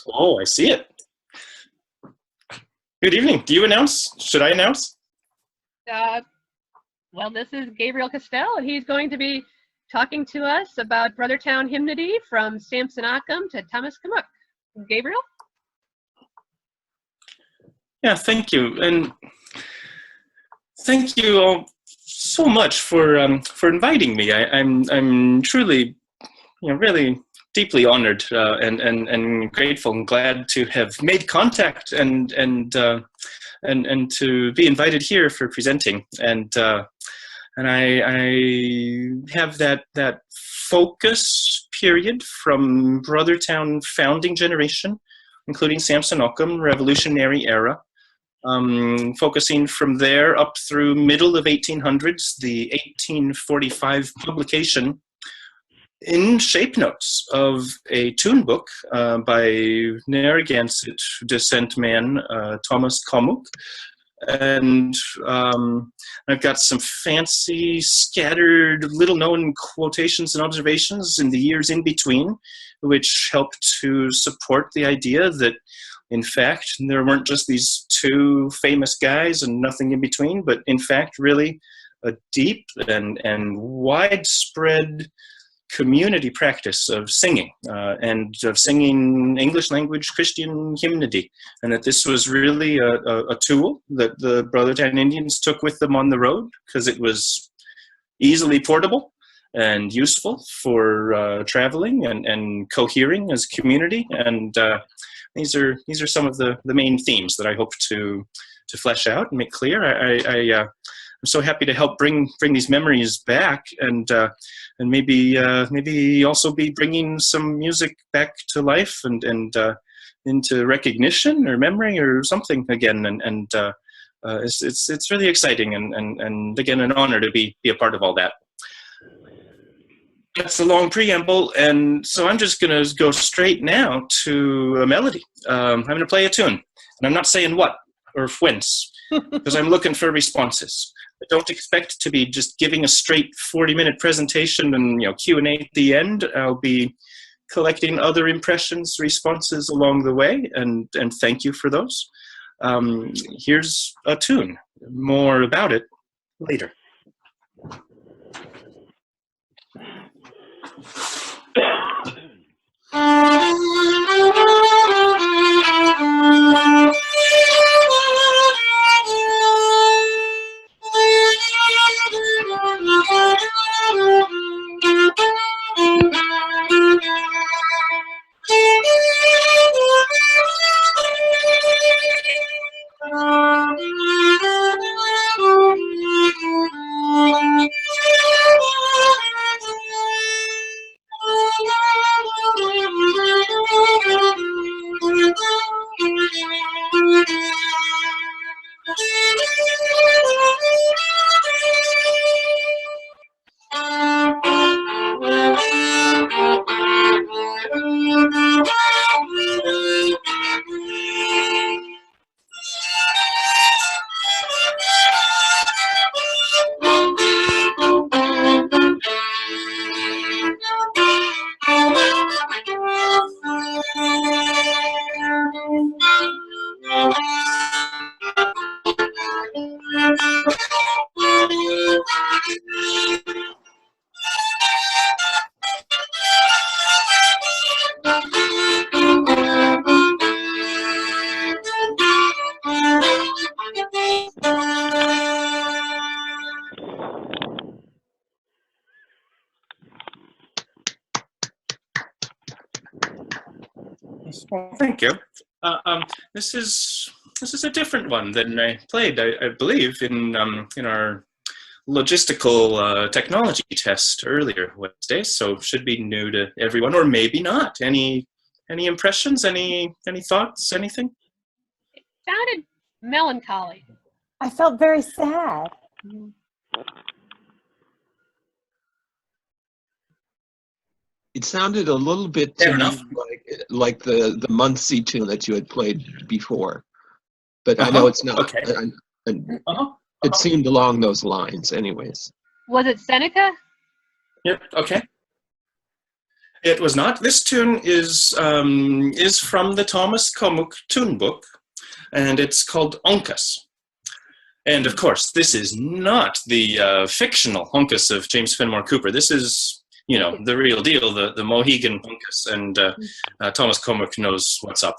Oh, I see it. Good evening. Do you announce? Should I announce? Well, this is Gabriel Kastelle, and he's going to be talking to us about Brothertown Hymnody from Samson Occom to Thomas Commuck. Gabriel? Yeah, thank you. And thank you all so much for inviting me. I'm truly, really deeply honored and grateful and glad to have made contact and to be invited here for presenting. And I have that focus period from Brothertown founding generation, including Samson Occom, Revolutionary era. Focusing from there up through middle of 1800s, the 1845 publication in shape notes of a tune book by Narragansett descent man Thomas Commuck. And I've got some fancy scattered little known quotations and observations in the years in between, which help to support the idea that in fact there weren't just these two famous guys and nothing in between, but in fact really a deep and widespread community practice of singing and of singing English language Christian hymnody, and that this was really a tool that the Brothertown Indians took with them on the road because it was easily portable and useful for traveling and cohering as a community. And these are some of the main themes that I hope to flesh out and make clear. I'm so happy to help bring these memories back, and maybe also be bringing some music back to life and into recognition or memory or something again. And it's really exciting and again an honor to be a part of all that. That's a long preamble, and so I'm just going to go straight now to a melody. I'm going to play a tune, and I'm not saying what or whence, because I'm looking for responses. I don't expect to be just giving a straight 40-minute presentation and Q&A at the end. I'll be collecting other impressions, responses along the way, and thank you for those. Here's a tune. More about it later. Well, thank you. This is a different one than I played, I believe, in our logistical technology test earlier Wednesday. So it should be new to everyone, or maybe not. Any impressions? Any thoughts? Anything? It sounded melancholy. I felt very sad. It sounded a little bit to me like the Muncie tune that you had played before, but I know it's not. Okay. It seemed along those lines, anyways. Was it Seneca? Yep. Okay. It was not. This tune is from the Thomas Commuck tune book, and it's called Uncas. And of course, this is not the fictional Uncas of James Fenimore Cooper. This is, you know, the real deal, the Mohegan Uncas, and Thomas Commuck knows what's up.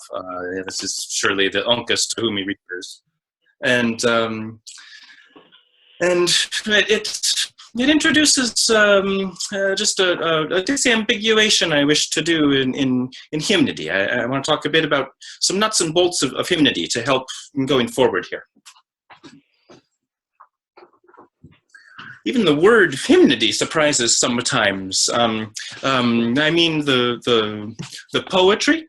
This is surely the Uncas to whom he refers, and it introduces just a disambiguation I wish to do in hymnody. I want to talk a bit about some nuts and bolts of hymnody to help going forward here. Even the word hymnody surprises sometimes. I mean the poetry,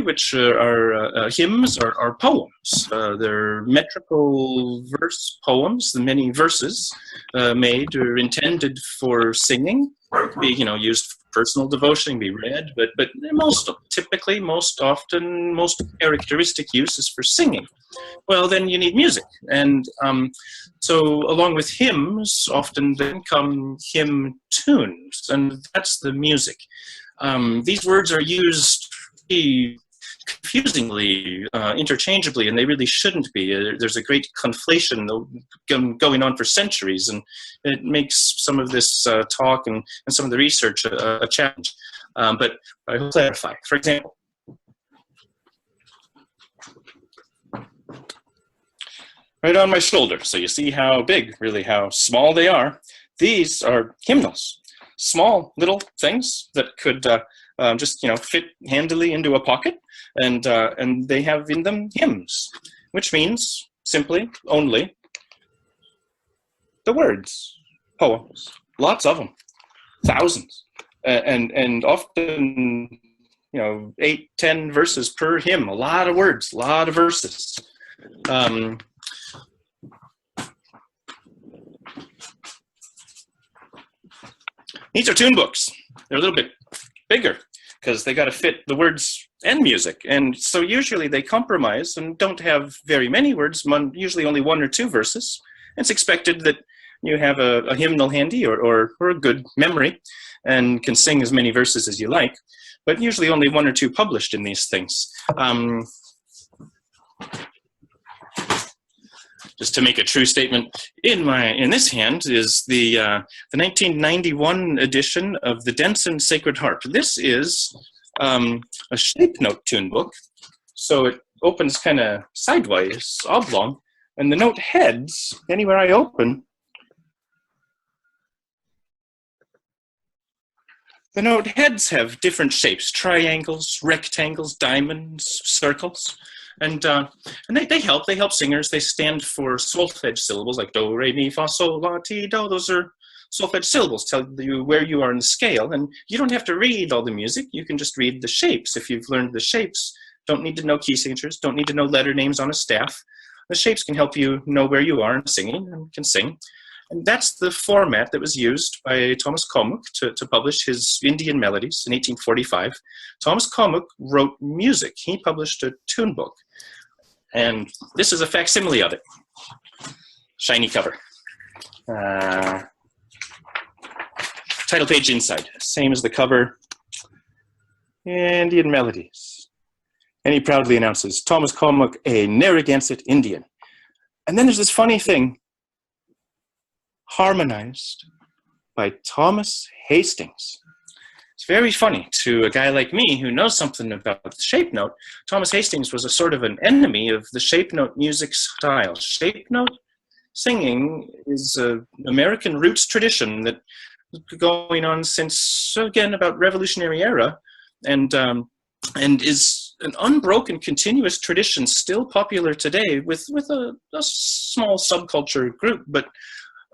which are hymns, are poems. They're metrical verse poems. The many verses made or intended for singing, be, you know, used for personal devotion, be read, but most often, most characteristic use is for singing. Well, then you need music, and so along with hymns, often then come hymn tunes, and that's the music. These words are used confusingly, interchangeably, and they really shouldn't be. There's a great conflation going on for centuries, and it makes some of this talk and some of the research a challenge. But I will clarify. For example, right on my shoulder, so you see how big, really how small they are. These are hymnals, small little things that could just, you know, fit handily into a pocket, and they have in them hymns, which means simply only the words, poems, lots of them, thousands, and often, you know, 8-10 verses per hymn, a lot of words, a lot of verses. These are tune books. They're a little bit bigger because they got to fit the words and music. And so usually they compromise and don't have very many words, usually only 1 or 2 verses. It's expected that you have a hymnal handy or a good memory and can sing as many verses as you like, but usually only 1 or 2 published in these things. Just to make a true statement, in this hand is the 1991 edition of the Denson Sacred Harp. This is a shape note tune book, so it opens kind of sideways, oblong, and the note heads, anywhere I open, the note heads have different shapes: triangles, rectangles, diamonds, circles. And they help singers. They stand for solfege syllables like do, re, mi, fa, sol, la, ti, do. Those are solfege syllables, tell you where you are in the scale. And you don't have to read all the music. You can just read the shapes. If you've learned the shapes, don't need to know key signatures, don't need to know letter names on a staff. The shapes can help you know where you are in singing and can sing. And that's the format that was used by Thomas Commuck to publish his Indian Melodies in 1845. Thomas Commuck wrote music. He published a tune book. And this is a facsimile of it. Shiny cover. Title page inside. Same as the cover. Indian Melodies. And he proudly announces, Thomas Commuck, a Narragansett Indian. And then there's this funny thing. Harmonized by Thomas Hastings. It's very funny to a guy like me who knows something about the shape note. Thomas Hastings was a sort of an enemy of the shape note music style. Shape note singing is an American roots tradition that has been going on since, again, about Revolutionary era, and is an unbroken, continuous tradition still popular today with a small subculture group, but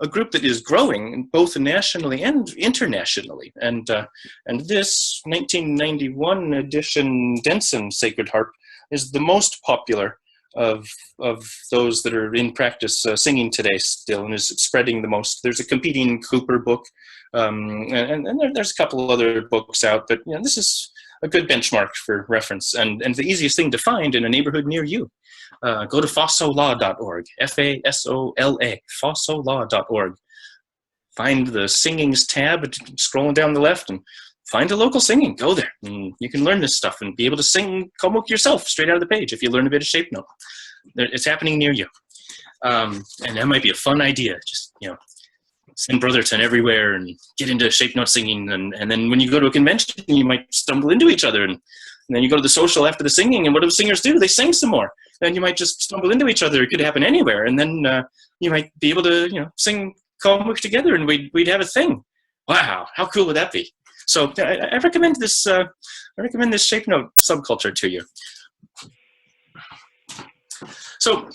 a group that is growing both nationally and internationally. And this 1991 edition Denson Sacred Harp is the most popular of those that are in practice singing today still, and is spreading the most. There's a competing Cooper book, and there's a couple other books out, but you know, this is a good benchmark for reference, and the easiest thing to find in a neighborhood near you. Go to fasolaw.org, F-A-S-O-L-A, fasolaw.org. Find the singings tab, scrolling down the left, and find a local singing, go there. And you can learn this stuff and be able to sing Commuck yourself straight out of the page if you learn a bit of shape note. It's happening near you. And that might be a fun idea. Just, send Brothertown everywhere and get into shape note singing. And then when you go to a convention, you might stumble into each other. And then you go to the social after the singing, and what do the singers do? They sing some more. Then you might just stumble into each other. It could happen anywhere. And then you might be able to, sing Commuck together, and we'd have a thing. Wow, how cool would that be? So I recommend this. I recommend this shape note subculture to you. So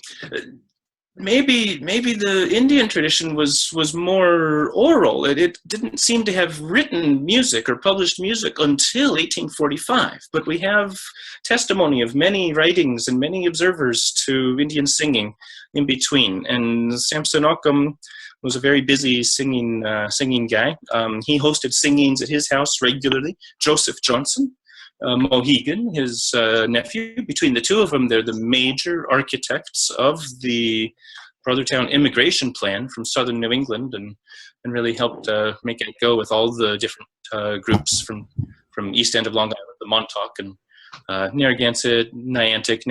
maybe the Indian tradition was more oral. It didn't seem to have written music or published music until 1845. But we have testimony of many writings and many observers to Indian singing in between. And Samson Occom was a very busy singing guy. He hosted singings at his house regularly. Joseph Johnson, Mohegan, his nephew, between the two of them, they're the major architects of the Brothertown immigration plan from southern New England, and really helped make it go with all the different groups from east end of Long Island, the Montauk and Narragansett, Niantic,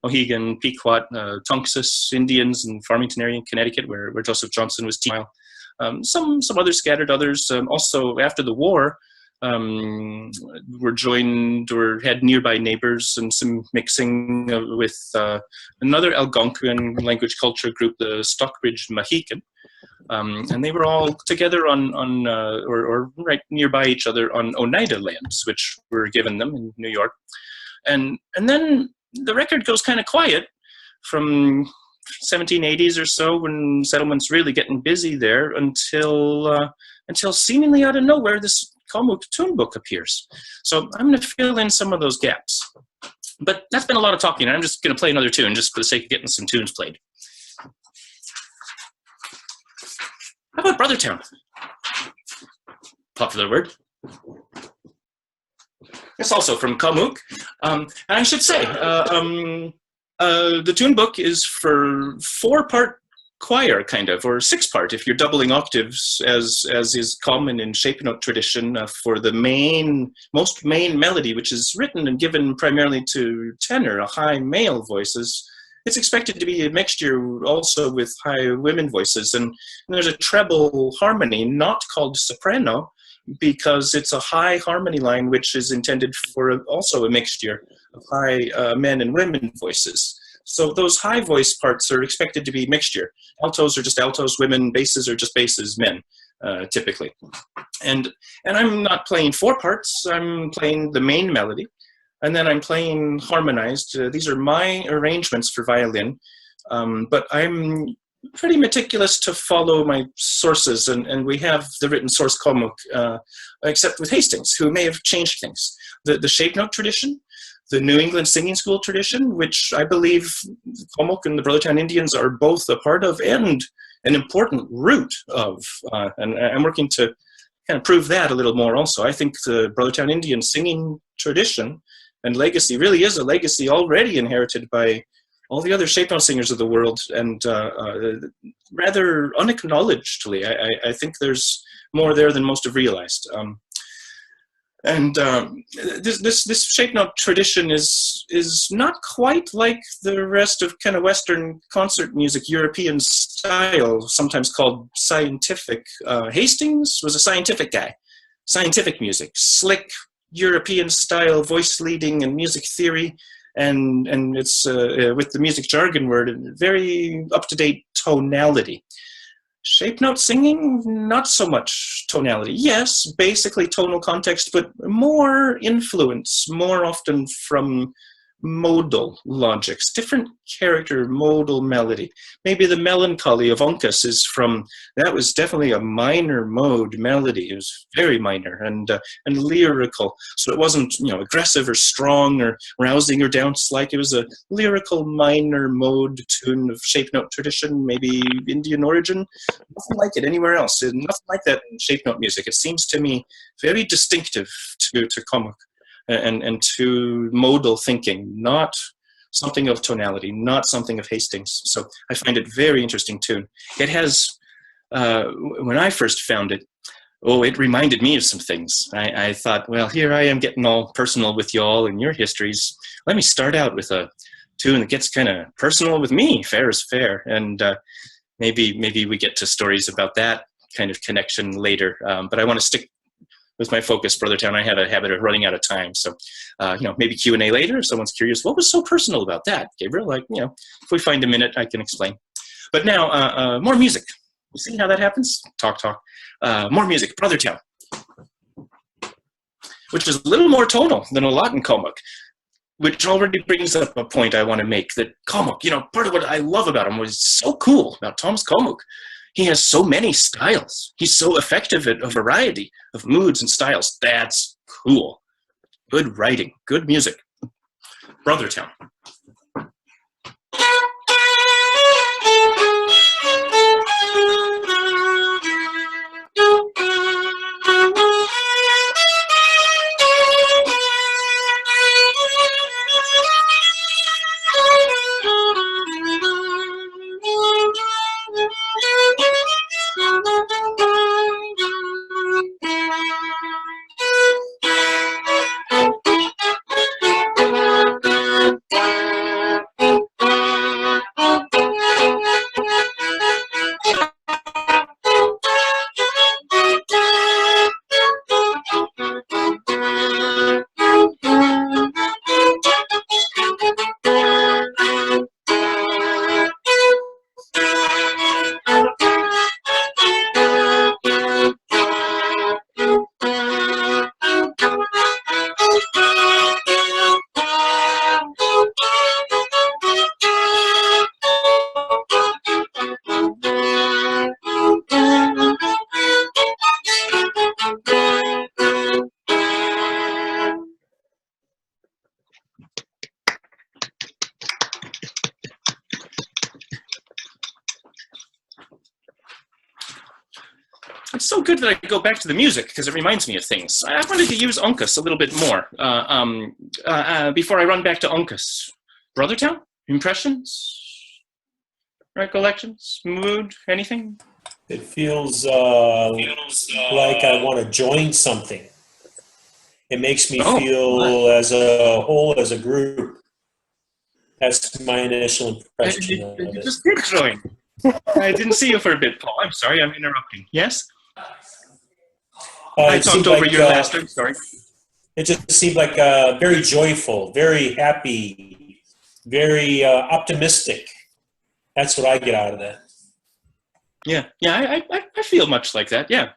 Mohegan, Pequot, Tunxus Indians in Farmington area in Connecticut, where Joseph Johnson was teaching. Some other scattered others also after the war were joined or had nearby neighbors, and some mixing with another Algonquin language culture group, the Stockbridge Mohican. And they were all together or right nearby each other on Oneida lands, which were given them in New York. And then the record goes kind of quiet from 1780s or so, when settlement's really getting busy there, until seemingly out of nowhere this Commuck tune book appears. So I'm going to fill in some of those gaps. But that's been a lot of talking, and I'm just going to play another tune just for the sake of getting some tunes played. How about Brothertown? Popular word. It's also from Commuck. And I should say, the tune book is for 4-part choir, kind of, or 6-part if you're doubling octaves, as is common in shape note tradition, for the main melody, which is written and given primarily to tenor, high male voices. It's expected to be a mixture also with high women voices, and there's a treble harmony, not called soprano, because it's a high harmony line which is intended for also a mixture of high men and women voices. So those high voice parts are expected to be mixture. Altos are just altos, women, basses are just basses, men, typically. And I'm not playing 4 parts, I'm playing the main melody, and then I'm playing harmonized. These are my arrangements for violin, but I'm pretty meticulous to follow my sources, and we have the written source Commuck, except with Hastings, who may have changed things. The shape note tradition, the New England singing school tradition, which I believe Commuck and the Brothertown Indians are both a part of and an important root of, and I'm working to kind of prove that a little more also. I think the Brothertown Indian singing tradition and legacy really is a legacy already inherited by all the other shape note singers of the world, and rather unacknowledgedly. I think there's more there than most have realized. This shape note tradition is not quite like the rest of kind of Western concert music, European style, sometimes called scientific. Hastings was a scientific guy. Scientific music, slick European style voice leading and music theory, and it's with the music jargon word, very up-to-date tonality. Shape note singing, not so much tonality. Yes, basically tonal context, but more influence, more often from modal logics, different character, modal melody. Maybe the melancholy of Uncas is from, that was definitely a minor mode melody. It was very minor and lyrical. So it wasn't, aggressive or strong or rousing or dance-like. It was a lyrical minor mode tune of shape note tradition, maybe Indian origin. Nothing like it anywhere else. Nothing like that in shape note music. It seems to me very distinctive to Commuck. And to modal thinking, not something of tonality, not something of Hastings. So I find it very interesting tune. It has, when I first found it, oh, it reminded me of some things. I thought, well, here I am getting all personal with y'all and your histories. Let me start out with a tune that gets kind of personal with me. Fair is fair. And maybe we get to stories about that kind of connection later. But I want to stick with my focus, Brothertown. I have a habit of running out of time. So, maybe Q&A later if someone's curious. What was so personal about that, Gabriel? If we find a minute, I can explain. But now, more music. You see how that happens? Talk. More music, Brothertown, which is a little more tonal than a lot in Commuck, which already brings up a point I want to make, that Commuck, part of what I love about him was so cool about Thomas Commuck. He has so many styles. He's so effective at a variety of moods and styles. That's cool. Good writing, good music. Brothertown. It's so good that I go back to the music because it reminds me of things. I wanted to use Uncas a little bit more before I run back to Uncas. Brothertown? Impressions? Recollections? Mood? Anything? It feels like I want to join something. It makes me feel as a whole, as a group. That's my initial impression. You just did join. I didn't see you for a bit, Paul. I'm sorry, I'm interrupting. Yes? I talked over your last time, sorry. It just seemed like very joyful, very happy, very optimistic. That's what I get out of that. Yeah, I feel much like that. Yeah.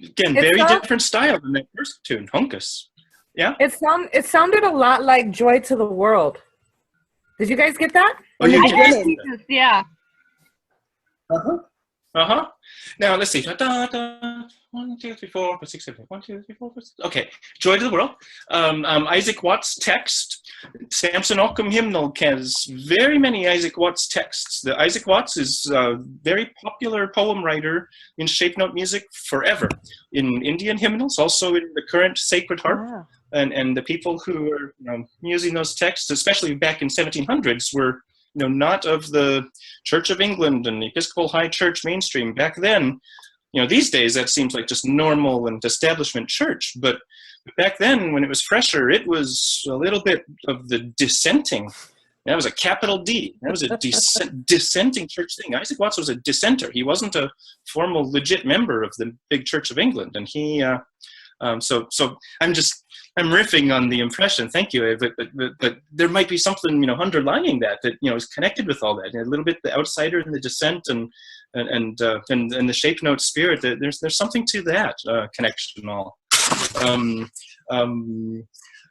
Again, very different style than that first tune, Uncas. Yeah? It sounded a lot like Joy to the World. Did you guys get that? Oh, you did? Yeah. Now, let's see. 1, 2, 3, 4, 5, 6, 7, 8. 1, 2, 3, 4, 5, 6. Okay. Joy to the World. Isaac Watts' text. Samson Occom Hymnal has very many Isaac Watts texts. The Isaac Watts is a very popular poem writer in shape note music forever. In Indian hymnals, also in the current Sacred Harp. Wow. And the people who were using those texts, especially back in 1700s, were not of the Church of England and the Episcopal High Church mainstream. Back then, these days that seems like just normal and establishment church. But back then, when it was fresher, it was a little bit of the dissenting. That was a capital D. That was a dissenting church thing. Isaac Watts was a dissenter. He wasn't a formal, legit member of the big Church of England. And he, so I'm riffing on the impression. Thank you, but there might be something underlying that is connected with all that. A little bit the outsider and the dissent and the shape note spirit. There's something to that connection. All.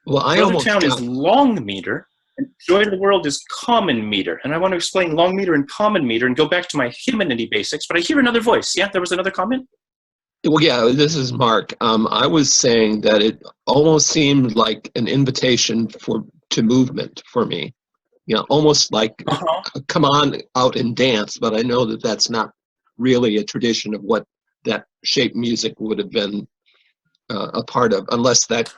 Brothertown is long meter, and Joy to the World is common meter. And I want to explain long meter and common meter and go back to my hymnody basics. But I hear another voice. Yeah, there was another comment. Well, yeah, this is Mark. I was saying that it almost seemed like an invitation to movement for me. Almost like, come on out and dance, but I know that that's not really a tradition of what that shape music would have been a part of, unless that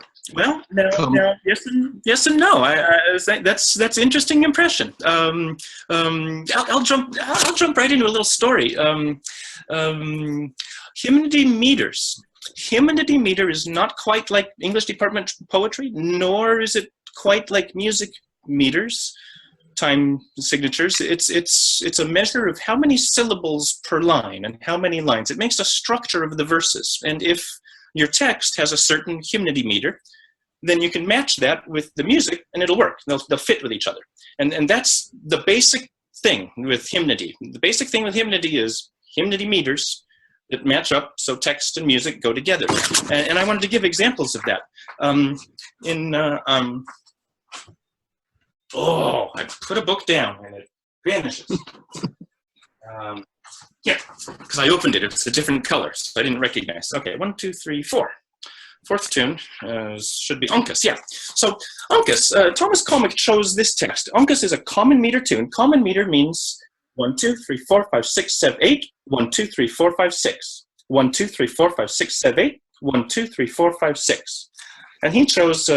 Yes and no. That's interesting impression. I'll jump right into a little story. Hymnody meters. Hymnody meter is not quite like English department poetry, nor is it quite like music meters, time signatures. It's a measure of how many syllables per line and how many lines. It makes a structure of the verses. And if your text has a certain hymnody meter, then you can match that with the music and it'll work. They'll fit with each other. And that's the basic thing with hymnody. The basic thing with hymnody is hymnody meters that match up so text and music go together. And I wanted to give examples of that. I put a book down and it vanishes. Yeah, because I opened it. It's a different color, so I didn't recognize. Okay, 1, 2, 3, 4. Fourth tune should be Uncas, yeah. So Uncas, Thomas Commuck chose this text. Uncas is a common meter tune. Common meter means 1, 2, 3, 4, 5, 6, 7, 8. 1, 2, 3, 4, 5, 6. 1, 2, 3, 4, 5, 6, 7, 8. 1, 2, 3, 4, 5, 6. And he chose,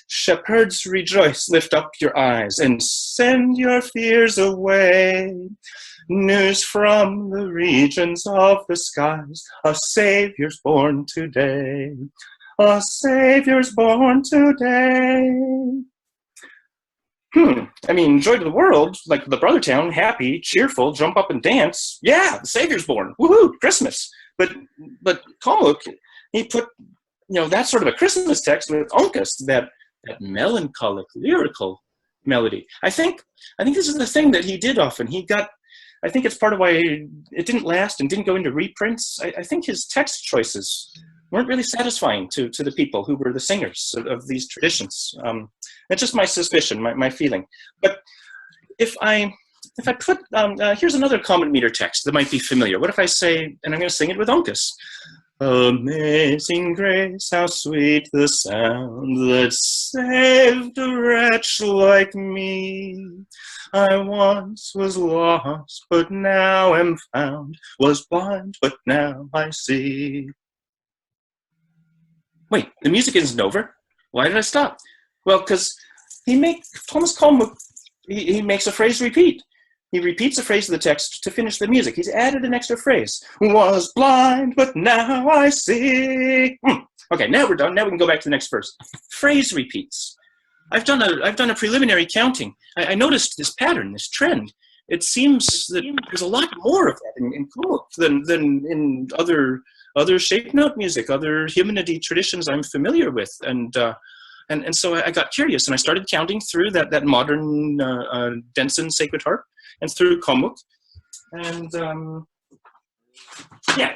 shepherds rejoice, lift up your eyes, and send your fears away. News from the regions of the skies, a Savior's born today. A Savior's born today. I mean, joy to the world, like the Brothertown, happy, cheerful, jump up and dance. Yeah, the Savior's born. Woohoo, Christmas. But Commuck, he put, that's sort of a Christmas text with Uncas, that melancholic, lyrical melody. I think this is the thing that he did often. I think it's part of why it didn't last and didn't go into reprints. I think his text choices weren't really satisfying to the people who were the singers of these traditions. It's just my suspicion, my feeling. But if I put, here's another common meter text that might be familiar. What if I say, and I'm going to sing it with Uncas. Amazing grace, how sweet the sound that saved a wretch like me. I once was lost, but now am found, was blind, but now I see. Wait, the music isn't over? Why did I stop? Well, because Thomas Commuck, he makes a phrase repeat. He repeats a phrase of the text to finish the music. He's added an extra phrase. Was blind, but now I see. Okay, now we're done. Now we can go back to the next verse. Phrase repeats. I've done a preliminary counting. I noticed this pattern, this trend. It seems that there's a lot more of that in Commuck than in other shape note music, other hymnody traditions I'm familiar with, and so I got curious and I started counting through that modern Denson Sacred Harp and through Commuck, and yeah.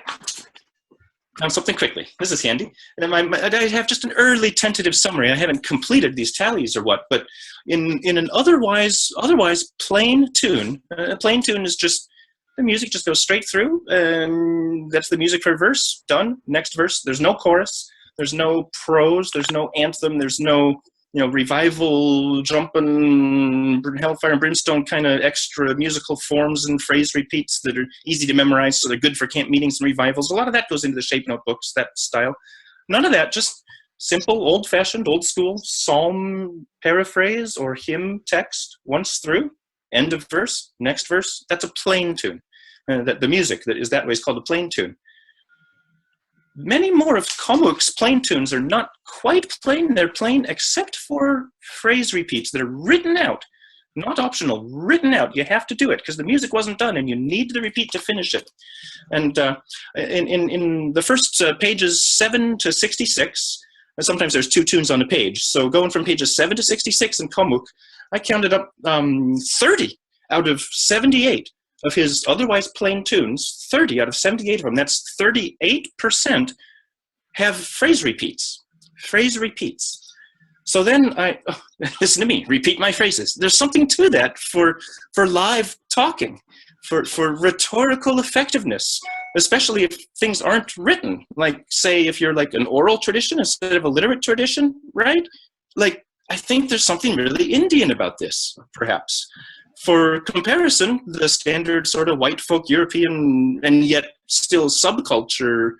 Found something quickly. This is handy. And I have just an early tentative summary. I haven't completed these tallies or what, but in an otherwise plain tune, a plain tune is just, the music just goes straight through, and that's the music for a verse, done, next verse. There's no chorus, there's no prose, there's no anthem, there's no revival, jumping, hellfire and brimstone kind of extra musical forms and phrase repeats that are easy to memorize, so they're good for camp meetings and revivals. A lot of that goes into the shape note books, that style. None of that, just simple, old-fashioned, old-school psalm paraphrase or hymn text once through, end of verse, next verse. That's a plain tune. The music that is that way is called a plain tune. Many more of Commuck's plain tunes are not quite plain. They're plain except for phrase repeats that are written out, not optional, written out. You have to do it because the music wasn't done and you need the repeat to finish it. And in the first pages 7 to 66, sometimes there's 2 tunes on a page. So going from pages 7 to 66 in Commuck, I counted up 30 out of 78 of his otherwise plain tunes. 30 out of 78 of them, that's 38%, have phrase repeats. Phrase repeats. So then listen to me, repeat my phrases. There's something to that for live talking, for rhetorical effectiveness, especially if things aren't written. Like, say, if you're like an oral tradition instead of a literate tradition, right? Like, I think there's something really Indian about this, perhaps. For comparison, the standard sort of white folk European and yet still subculture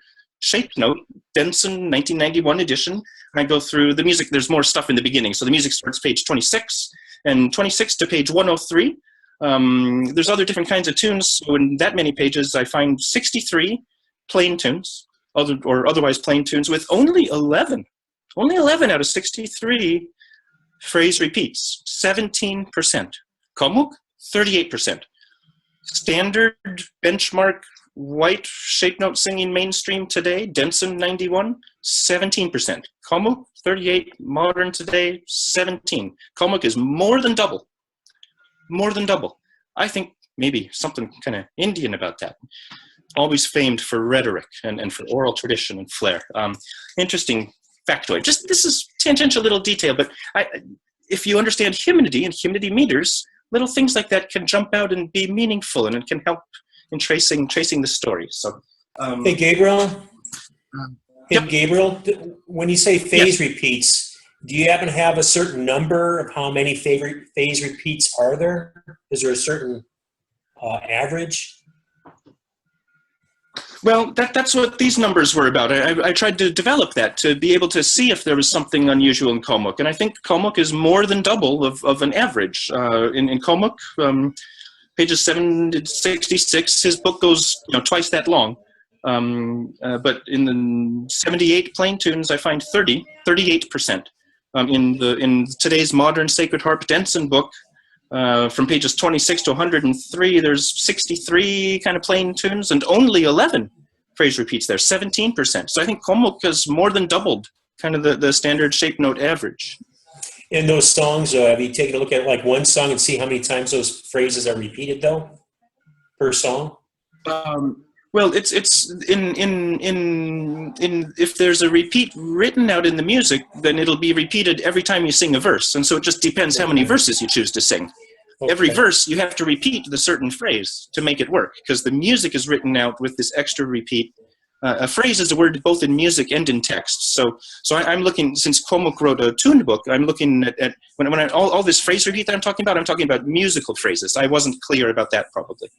shape note, Denson 1991 edition. I go through the music. There's more stuff in the beginning. So the music starts page 26, and 26 to page 103. There's other different kinds of tunes. So in that many pages, I find 63 plain tunes, or otherwise plain tunes, with only 11 out of 63 phrase repeats, 17%. Commuck, 38%. Standard benchmark white shape note singing mainstream today, Denson 91, 17%. Commuck, 38, modern today, 17. Commuck is more than double. More than double. I think maybe something kind of Indian about that. Always famed for rhetoric and for oral tradition and flair. Interesting factoid. Just this is tangential little detail, but if you understand hymnody and hymnody meters, little things like that can jump out and be meaningful, and it can help in tracing the story. So, hey Gabriel. Hey Gabriel, when you say phase repeats, do you happen to have a certain number of how many phase repeats are there? Is there a certain average? Well, that's what these numbers were about. I tried to develop that to be able to see if there was something unusual in Commuck, and I think Commuck is more than double of an average. In Commuck, pages 7 to 66, his book goes twice that long. But in the 78 plain tunes, I find 38%. In today's modern Sacred Harp Denson book, from pages 26 to 103, there's 63 kind of plain tunes and only 11 phrase repeats there, 17%. So I think Commuck has more than doubled kind of the standard shape note average. In those songs, have you taken a look at like one song and see how many times those phrases are repeated though, per song? Well, it's in if there's a repeat written out in the music, then it'll be repeated every time you sing a verse, and so it just depends how many verses you choose to sing. Okay. Every verse you have to repeat the certain phrase to make it work, because the music is written out with this extra repeat. A phrase is a word both in music and in text. So I'm looking, since Commuck wrote a tune book, I'm looking at when all this phrase repeat that I'm talking about musical phrases. I wasn't clear about that probably.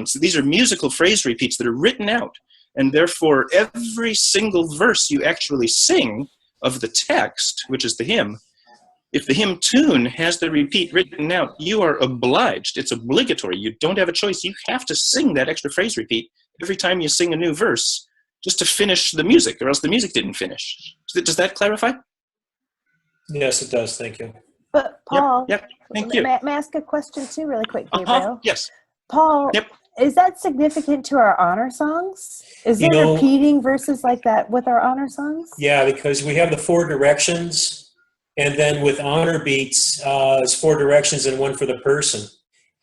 So these are musical phrase repeats that are written out, and therefore every single verse you actually sing of the text, which is the hymn, if the hymn tune has the repeat written out, you are obliged. It's obligatory. You don't have a choice. You have to sing that extra phrase repeat every time you sing a new verse just to finish the music, or else the music didn't finish. Does that clarify? Yes, it does. Thank you. But Paul, yep. Thank you. May I ask a question too really quick, Gabriel? Yes. Paul, is that significant to our honor songs? Is there repeating verses like that with our honor songs? Yeah, because we have the 4 directions, and then with honor beats, it's 4 directions and 1 for the person.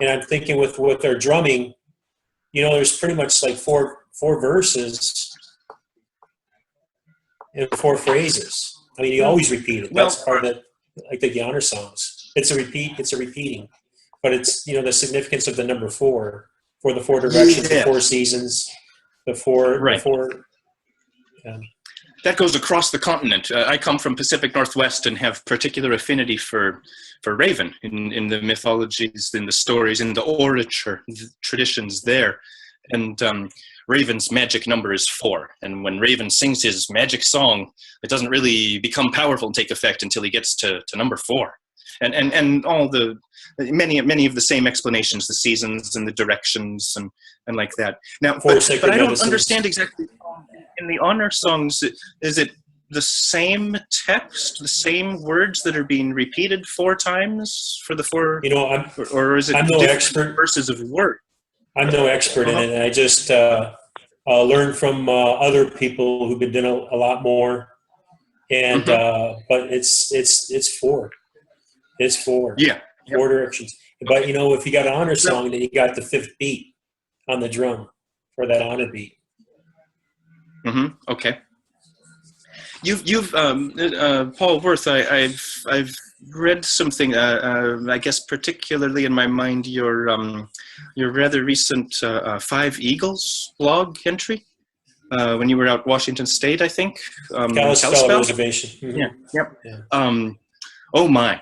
And I'm thinking with our drumming, there's pretty much like four verses and 4 phrases. I mean, you always repeat it. That's part of the honor songs. It's a repeating. But it's, the significance of the number 4 for the 4 directions, the 4 seasons, the 4. Right. That goes across the continent. I come from Pacific Northwest and have particular affinity for Raven in the mythologies, in the stories, in the orature traditions there. And Raven's magic number is 4. And when Raven sings his magic song, it doesn't really become powerful and take effect until he gets to number 4. And all the many of the same explanations, the seasons and the directions and like that. Now, but I don't understand exactly. In the honor songs, is it the same text, the same words that are being repeated 4 times for the 4? Or is it different verses of word? I'm no expert in it, and I just learned from other people who've been doing a lot more. And but it's 4. It's 4. Yeah. 4 directions. But if you got an honor song, then you got the 5th beat on the drum for that honor beat. Okay. You've Paul Worth. I've read something. I guess particularly in my mind, your rather recent 5 Eagles blog entry when you were out Washington State, I think. Kastelle Reservation. Yeah. Yep. Yeah. Oh my.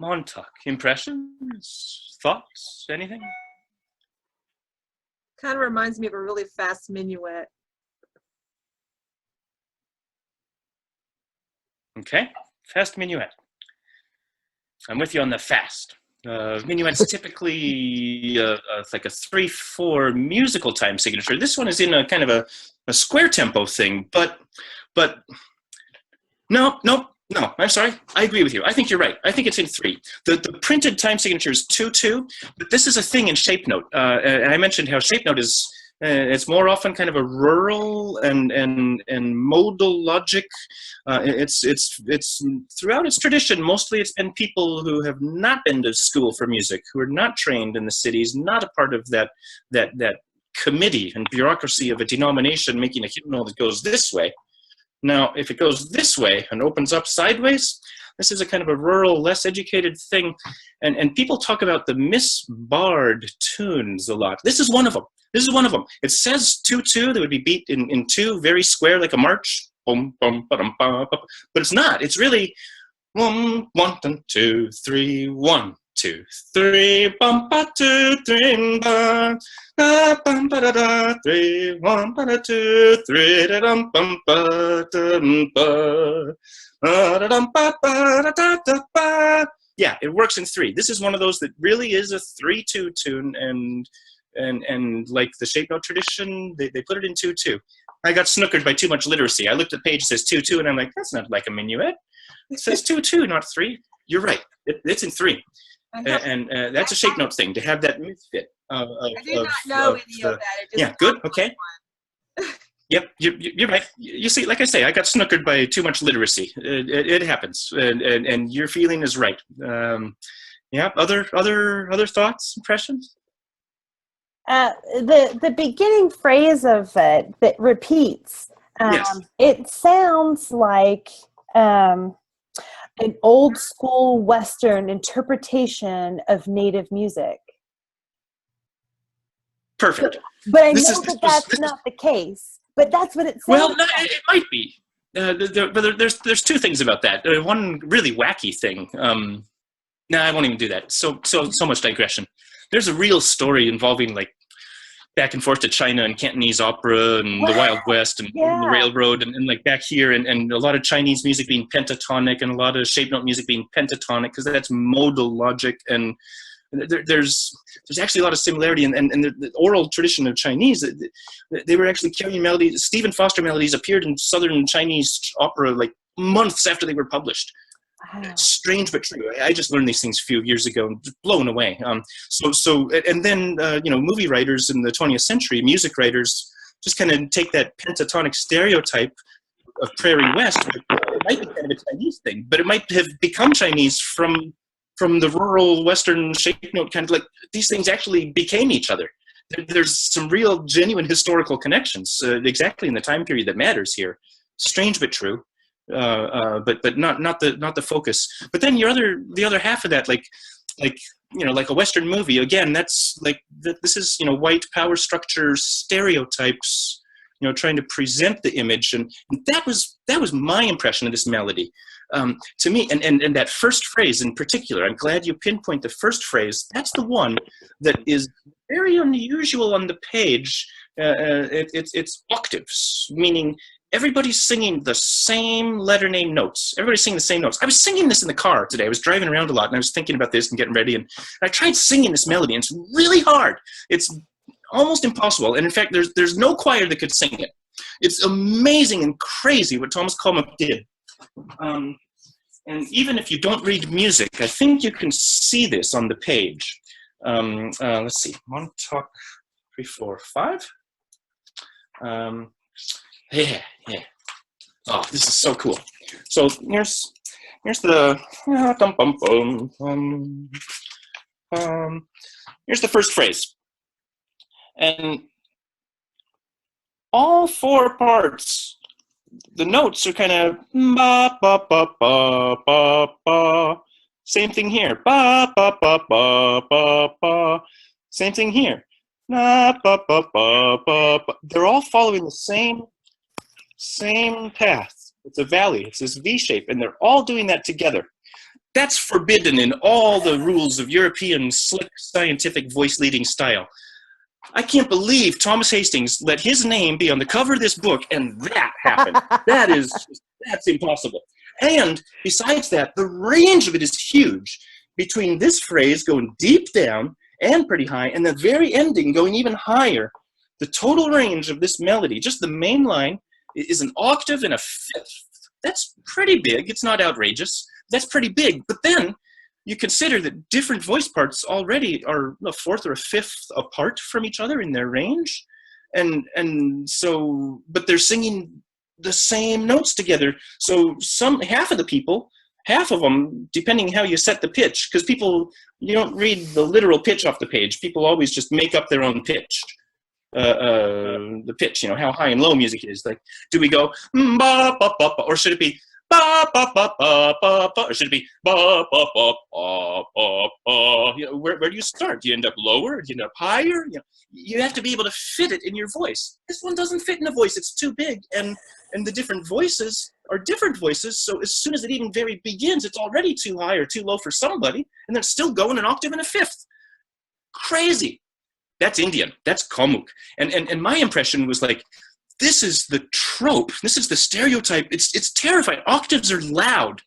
Montauk, impressions, thoughts, anything? Kind of reminds me of a really fast minuet. Okay, fast minuet. I'm with you on the fast. Minuet's typically like a 3/4 musical time signature. This one is in a kind of a square tempo thing, but no, I'm sorry. I agree with you. I think you're right. I think it's in 3. The printed time signature is 2/2, but this is a thing in shape note. And I mentioned how shape note is it's more often kind of a rural and modal logic. It's throughout its tradition. Mostly, it's been people who have not been to school for music, who are not trained in the cities, not a part of that committee and bureaucracy of a denomination making a hymnal that goes this way. Now, if it goes this way and opens up sideways, this is a kind of a rural, less educated thing. And people talk about the misbarred tunes a lot. This is one of them. It says 2/2, that would be beat in 2, very square, like a march. Boom, boom, ba-dum, ba, ba. But it's not. It's really 1, 1, 2, 3, 1, 2, 3, bum, ba, 2, 3, ba, da, bum, ba, da, da, 3, 1, ba, da, 2, 3, da, dum, bum, ba, dum, ba, da, dum, ba, ba, da, da, da, ba. Yeah, it works in 3. This is one of those that really is a 3/2 tune, and like the shape note tradition, they put it in 2/2. I got snookered by too much literacy. I looked at the page, it says 2/2, and I'm like, that's not like a minuet. It says 2/2, not 3. You're right. It's in 3. And that's a shape note thing, to have that misfit. I did not know any of that. Yeah, good, okay. Yep, you're right. You see, like I say, I got snookered by too much literacy. It happens, and your feeling is right. Yeah, other thoughts, impressions? The beginning phrase of it that repeats. Yes. It sounds like an old school Western interpretation of native music. Perfect. But I know that's not the case. But that's what it sounds Well, no, like. it might be. But there's 2 things about that. One really wacky thing. No, I won't even do that. So much digression. There's a real story involving like back and forth to China and Cantonese opera and the Wild West and the railroad and like back here and a lot of Chinese music being pentatonic and a lot of shape note music being pentatonic because that's modal logic, and there's actually a lot of similarity and the oral tradition of Chinese. They were actually carrying melodies. Stephen Foster melodies appeared in Southern Chinese opera like months after they were published. Wow. Strange but true. I just learned these things a few years ago and just blown away. And then movie writers in the 20th century, music writers, just kind of take that pentatonic stereotype of Prairie West. It might be kind of a Chinese thing, but it might have become Chinese from the rural Western shape note, kind of like these things actually became each other. There's some real genuine historical connections, exactly in the time period that matters here. Strange but true. But not the focus. But then the other half of that, like a Western movie. Again, that's like this is white power structure stereotypes. Trying to present the image, and that was my impression of this melody. To me, and that first phrase in particular, I'm glad you pinpoint the first phrase. That's the one that is very unusual on the page. It's octaves, meaning everybody's singing the same letter name notes. Everybody's singing the same notes. I was singing this in the car today. I was driving around a lot, and I was thinking about this and getting ready, and I tried singing this melody, and it's really hard. It's almost impossible, and in fact, there's no choir that could sing it. It's amazing and crazy what Thomas Commuck did. And even if you don't read music, I think you can see this on the page. Let's see, Montauk 3, 4, 5. Yeah. Oh, this is so cool. So Here's the here's the first phrase, and all four parts, the notes are kind of ba ba ba ba ba ba. Same thing here, ba ba ba ba ba ba. Same thing here, ba ba ba ba ba. They're all following the same path. It's a valley. It's this V shape, and they're all doing that together. That's forbidden in all the rules of European slick scientific voice leading style. I can't believe Thomas Hastings let his name be on the cover of this book, and that happened. That's impossible. And besides that, the range of it is huge. Between this phrase going deep down and pretty high, and the very ending going even higher, the total range of this melody, just the main line, is an octave and a fifth. That's pretty big. It's not outrageous. That's pretty big. But then you consider that different voice parts already are a fourth or a fifth apart from each other in their range. And so, but they're singing the same notes together. So half of them, depending how you set the pitch, because you don't read the literal pitch off the page. People always just make up their own pitch. The pitch, how high and low music is. Like, do we go ba ba ba ba, or should it be ba ba ba ba ba ba, or should it be ba ba ba ba ba ba? Where do you start? Do you end up lower? Do you end up higher? You have to be able to fit it in your voice. This one doesn't fit in a voice; it's too big, and the different voices are different voices. So as soon as it even very begins, it's already too high or too low for somebody, and then still going an octave and a fifth. Crazy. That's Indian. That's Commuck. And my impression was like, this is the trope. This is the stereotype. It's terrifying. Octaves are loud.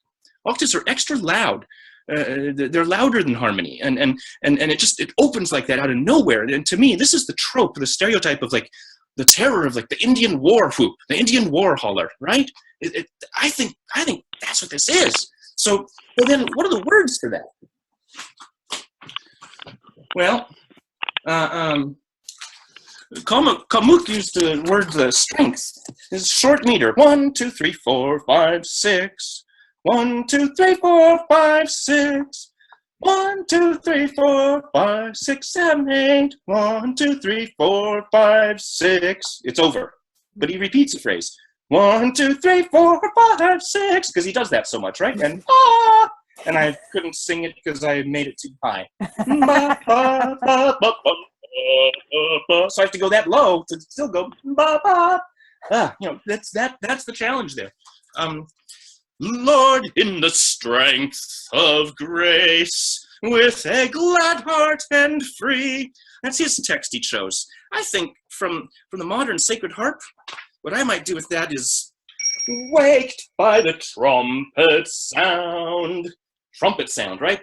Octaves are extra loud. They're louder than harmony. And it opens like that out of nowhere. And to me, this is the trope, the stereotype of like the terror of like the Indian war whoop, the Indian war holler, right? I think that's what this is. So well then what are the words for that? Well, Commuck used the word strength. It's short meter. 1, 2, 3, 4, 5, 6. 1, 2, 3, 4, 5, 6. 1, 2, 3, 4, 5, 6, 7, 8. 1, 2, 3, 4, 5, 6. It's over. But he repeats the phrase. 1, 2, 3, 4, 5, 6. Because he does that so much, right? And and I couldn't sing it because I made it too high. So I have to go that low to still go ba ba. That's the challenge there. Lord, in the strength of grace, with a glad heart and free. That's his text he chose. I think from the modern sacred harp, what I might do with that is waked by the trumpet sound. Trumpet sound, right?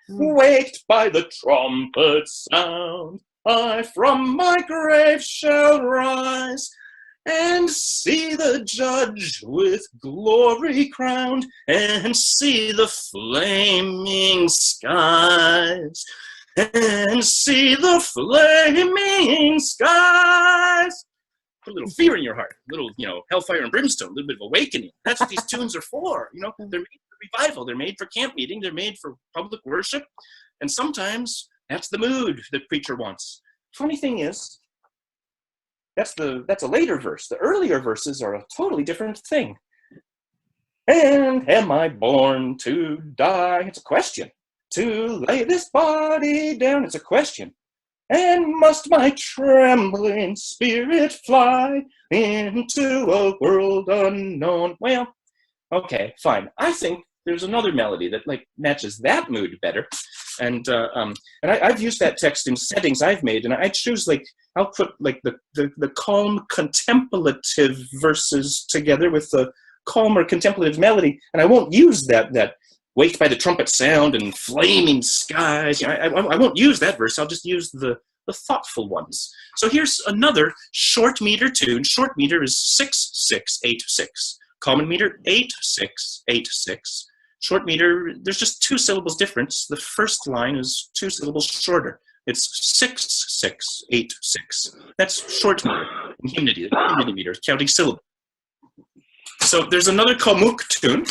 Waked by the trumpet sound, I from my grave shall rise, and see the judge with glory crowned, and see the flaming skies, and see the flaming skies. Put a little fear in your heart, a little, hellfire and brimstone, a little bit of awakening. That's what these tunes are for. They're made for revival. They're made for camp meeting. They're made for public worship. And sometimes that's the mood the preacher wants. Funny thing is, that's a later verse. The earlier verses are a totally different thing. And am I born to die? It's a question. To lay this body down, it's a question. And must my trembling spirit fly into a world unknown? Well, okay, fine. I think there's another melody that matches that mood better. And I've used that text in settings I've made, and I choose I'll put the calm contemplative verses together with the calmer contemplative melody, and I won't use that waked by the trumpet sound and flaming skies. I won't use that verse. I'll just use the thoughtful ones. So here's another short meter tune. Short meter is 6-6-8-6. Common meter 8-6-8-6. Short meter, there's just 2 syllables difference. The first line is 2 syllables shorter. It's 6-6-8-6. That's short meter in hymnody. Hymnody meter, counting syllables. So there's another Commuck tune.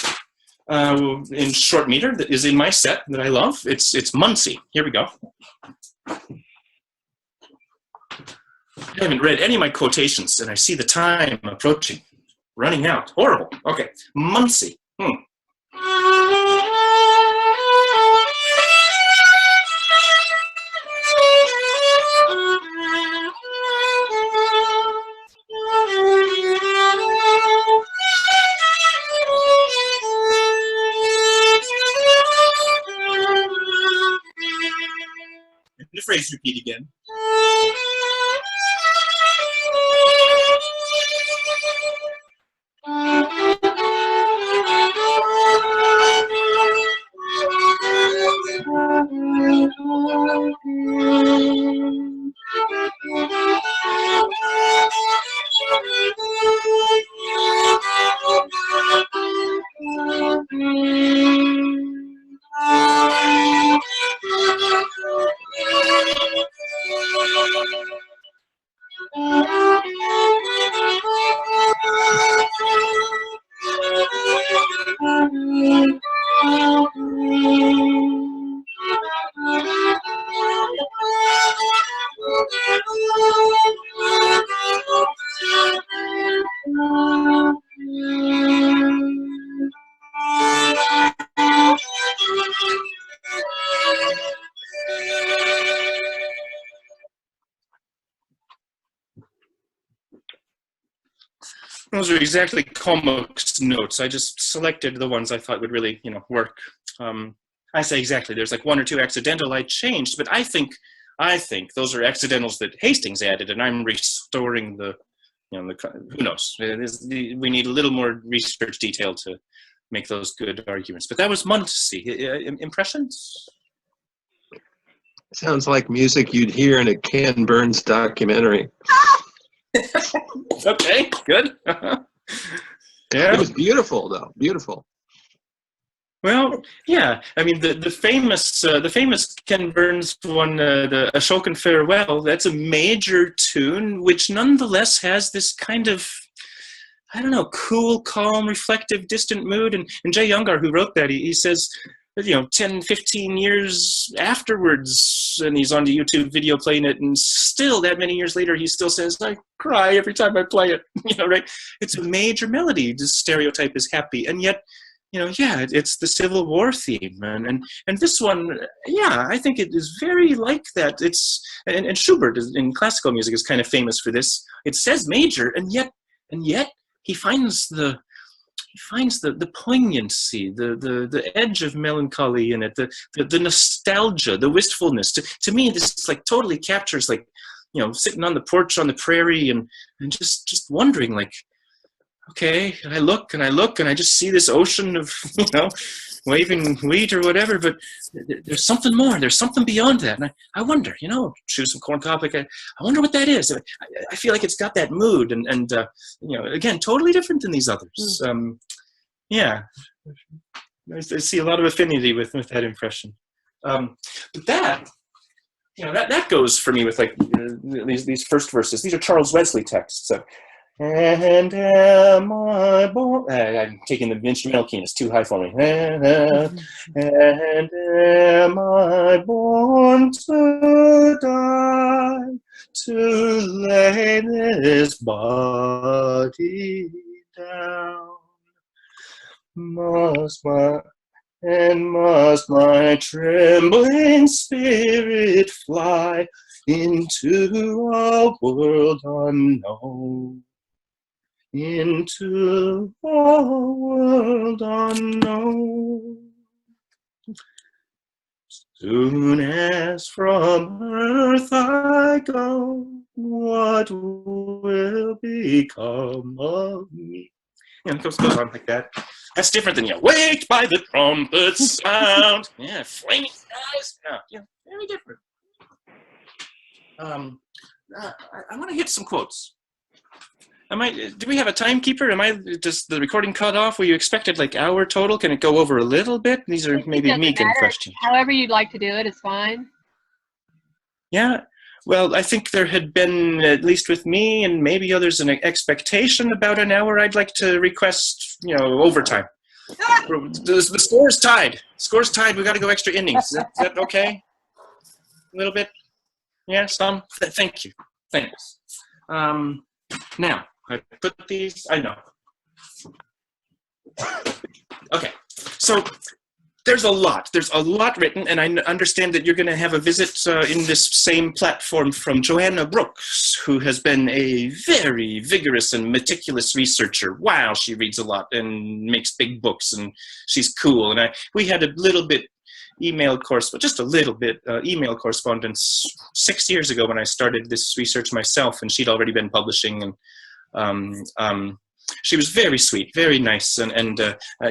in short meter that is in my set that I love. It's Muncie. Here we go. I haven't read any of my quotations, and I see the time approaching, running out. Horrible. Okay, Muncie. The phrase repeat again. Those are exactly Commuck's notes. I just selected the ones I thought would really, work. I say exactly. There's like one or two accidental I changed, but I think those are accidentals that Hastings added, and I'm restoring the, who knows? We need a little more research detail to make those good arguments. But that was Muncie. Impressions? Sounds like music you'd hear in a Ken Burns documentary. Okay, good. Yeah, it was beautiful, though. Beautiful. Well, yeah. I mean, the famous Ken Burns one, the Ashokan Farewell. That's a major tune, which nonetheless has this kind of, I don't know, cool, calm, reflective, distant mood. And Jay Youngar, who wrote that, he says, 10, 15 years afterwards, and he's on the YouTube video playing it, and still that many years later, he still says, I cry every time I play it, right? It's a major melody. The stereotype is happy. And yet, it's the Civil War theme. And this one, I think it is very like that. And Schubert in classical music is kind of famous for this. It says major, and yet he finds the poignancy, the edge of melancholy in it, the nostalgia, the wistfulness. To me, this like totally captures like, sitting on the porch on the prairie and just wondering like, okay, and I look and I just see this ocean of, waving wheat or whatever, but there's something more. There's something beyond that. And I wonder, chew some corn cob. I wonder what that is. I feel like it's got that mood and again, totally different than these others. I see a lot of affinity with that impression. But that goes for me with like these first verses. These are Charles Wesley texts. And am I born? I'm taking the instrumental key, and it's too high for me. And am I born to die, to lay this body down? Must my trembling spirit fly into a world unknown? Into a world unknown. Soon as from earth I go, what will become of me? It goes on like that. That's different than waked by the trumpet's sound. Yeah, flaming skies. Yeah, very different. I want to hit some quotes. Do we have a timekeeper? Does the recording cut off? Were you expected like hour total? Can it go over a little bit? These are maybe Megan questions. However you'd like to do it is fine. Yeah. Well, I think there had been, at least with me and maybe others, an expectation about an hour. I'd like to request, overtime. The score's tied. Score's tied. We got to go extra innings. Is that okay? A little bit? Yeah, some? Thank you. Thanks. Now, I put these, I know. Okay, so there's a lot written, and I understand that you're going to have a visit in this same platform from Joanna Brooks, who has been a very vigorous and meticulous researcher. Wow, she reads a lot and makes big books, and she's cool. And we had a little bit email correspondence 6 years ago when I started this research myself, and she'd already been publishing, and she was very sweet, very nice, and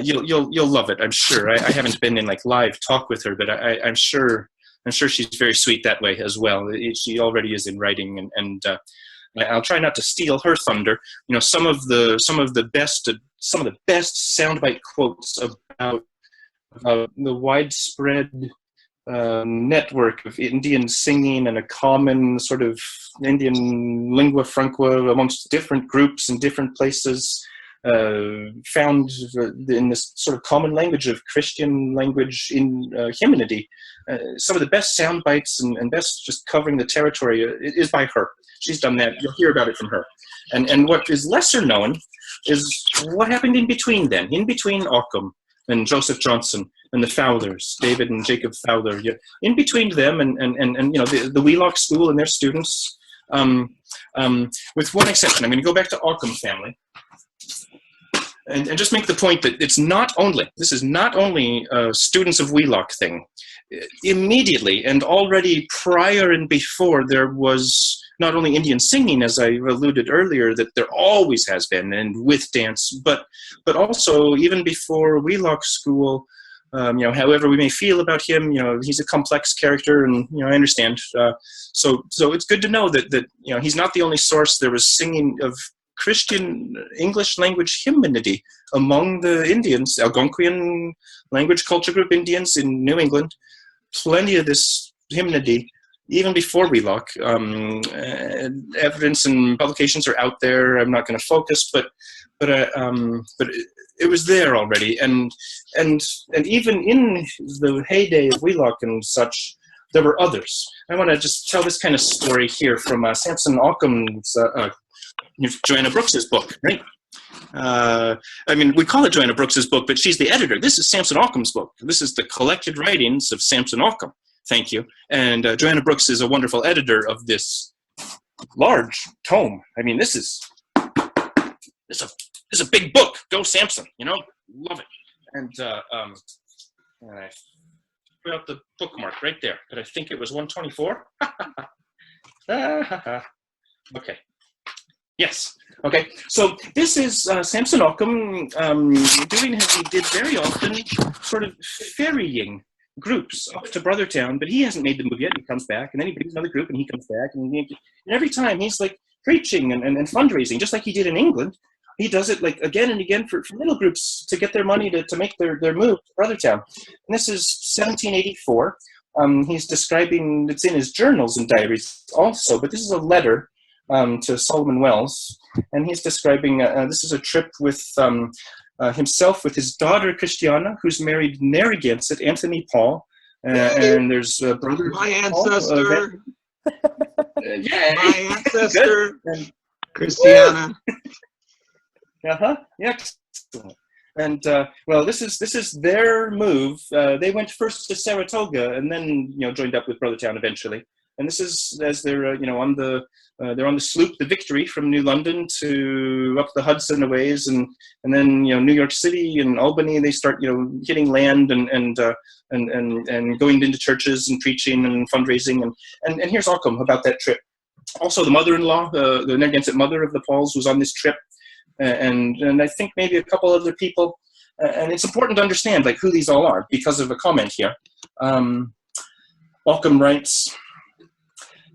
you'll love it, I'm sure. I haven't been in like live talk with her, but I'm sure she's very sweet that way as well. She already is in writing, and I'll try not to steal her thunder. You know, some of the best soundbite quotes about the widespread network of Indian singing and a common sort of Indian lingua franca amongst different groups and different places, found in this sort of common language of Christian language in Hymnody. Some of the best sound bites and best just covering the territory is by her. She's done that. You'll hear about it from her. And what is lesser known is what happened in between then, in between Occom and Joseph Johnson and the Fowlers, David and Jacob Fowler. In between them and you know, the Wheelock School and their students, with one exception. I'm going to go back to Occom family and just make the point that this is not only a students of Wheelock thing. Immediately and already prior and before, there was not only Indian singing, as I alluded earlier, that there always has been, and with dance, but also even before Wheelock School. You know, however we may feel about him, you know, he's a complex character, and you know, I understand. So it's good to know that you know, he's not the only source. There was singing of Christian English language hymnody among the Indians, Algonquian language culture group Indians in New England. Plenty of this hymnody, even before Wheelock. Evidence and publications are out there. I'm not going to focus, but it was there already, and even in the heyday of Wheelock and such, there were others. I want to just tell this kind of story here from Samson Occom's Joanna Brooks's book, right? I mean, we call it Joanna Brooks's book, but she's the editor. This is Samson Occom's book. This is the collected writings of Samson Occom. Thank you. And Joanna Brooks is a wonderful editor of this large tome. I mean, this is a big book. Go Samson, you know, love it. And I put out the bookmark right there, but I think it was 124. Okay. Yes. Okay. So this is Samson Occom doing as he did very often, sort of ferrying groups up to Brothertown, but he hasn't made the move yet. He comes back, and then he brings another group, and he comes back, and every time he's like preaching and fundraising, just like he did in England. He does it like again and again for little groups to get their money to make their move to Brothertown. And this is 1784. He's describing, it's in his journals and diaries also, but this is a letter to Solomon Wells. And he's describing, this is a trip with himself with his daughter Christiana, who's married Narragansett Anthony Paul. And there's brother my ancestor. Yeah, my ancestor, Christiana. Yeah. Excellent. And well, this is their move. They went first to Saratoga, and then joined up with Brothertown eventually. And this is as they're on the sloop, the Victory, from New London to up the Hudson a ways, and then New York City and Albany. They start hitting land and going into churches and preaching and fundraising. And here's Occom about that trip. Also, the mother-in-law, the Narragansett mother of the Pauls, was on this trip. And I think maybe a couple other people, and it's important to understand who these all are because of a comment here. Occom writes,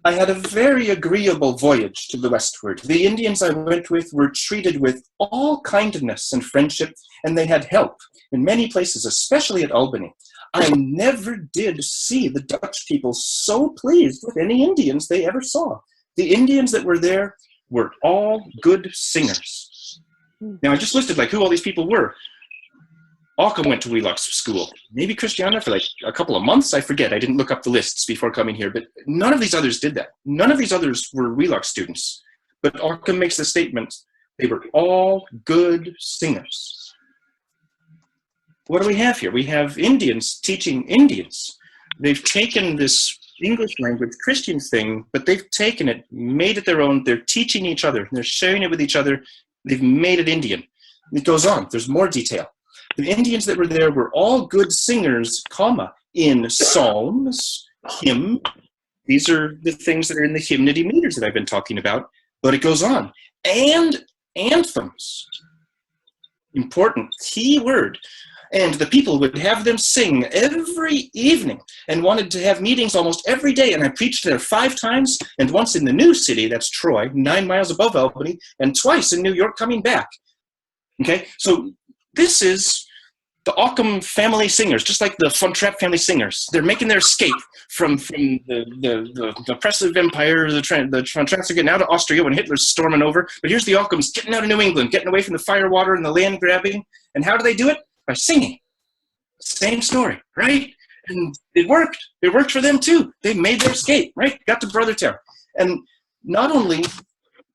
I had a very agreeable voyage to the westward. The Indians I went with were treated with all kindness and friendship, and they had help in many places, especially at Albany. I never did see the Dutch people so pleased with any Indians they ever saw. The Indians that were there were all good singers. Now, I just listed who all these people were. Occom went to Wheelock's school. Maybe Christiana for like a couple of months. I forget. I didn't look up the lists before coming here, but none of these others did that. None of these others were Wheelock students. But Occom makes the statement, they were all good singers. What do we have here? We have Indians teaching Indians. They've taken this English language Christian thing, but they've taken it, made it their own. They're teaching each other. They're sharing it with each other. They've made it Indian. It goes on. There's more detail. The Indians that were there were all good singers, in psalms, hymn. These are the things that are in the hymnody meters that I've been talking about. But it goes on. And anthems. Important key word. And the people would have them sing every evening and wanted to have meetings almost every day. And I preached there 5 times, and once in the new city, that's Troy, 9 miles above Albany, and twice in New York coming back. Okay, so this is the Occom family singers, just like the Von Trapp family singers. They're making their escape from the oppressive empire. The Von Trapps are getting out of Austria when Hitler's storming over. But here's the Occoms getting out of New England, getting away from the fire water and the land grabbing. And how do they do it? By singing. Same story, right? And it worked. It worked for them too. They made their escape, right? Got to Brothertown. And not only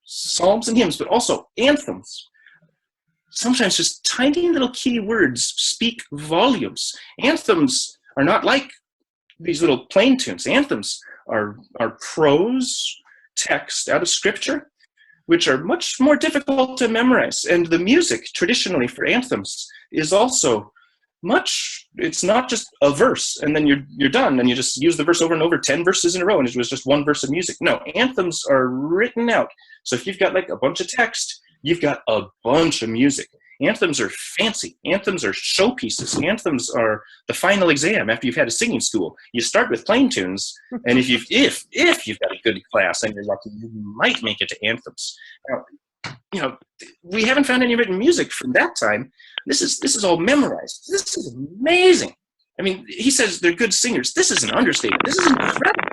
psalms and hymns, but also anthems. Sometimes just tiny little key words speak volumes. Anthems are not like these little plain tunes. Anthems are prose text out of scripture, which are much more difficult to memorize. And the music traditionally for anthems is also it's not just a verse and then you're done and you just use the verse over and over 10 verses in a row and it was just one verse of music. No, anthems are written out. So if you've got like a bunch of text, you've got a bunch of music. Anthems are fancy. Anthems are showpieces. Anthems are the final exam after you've had a singing school. You start with plain tunes, and if you've got a good class and you're lucky, you might make it to anthems. Now, we haven't found any written music from that time. This is all memorized. This is amazing. I mean, he says they're good singers. This is an understatement. This is incredible.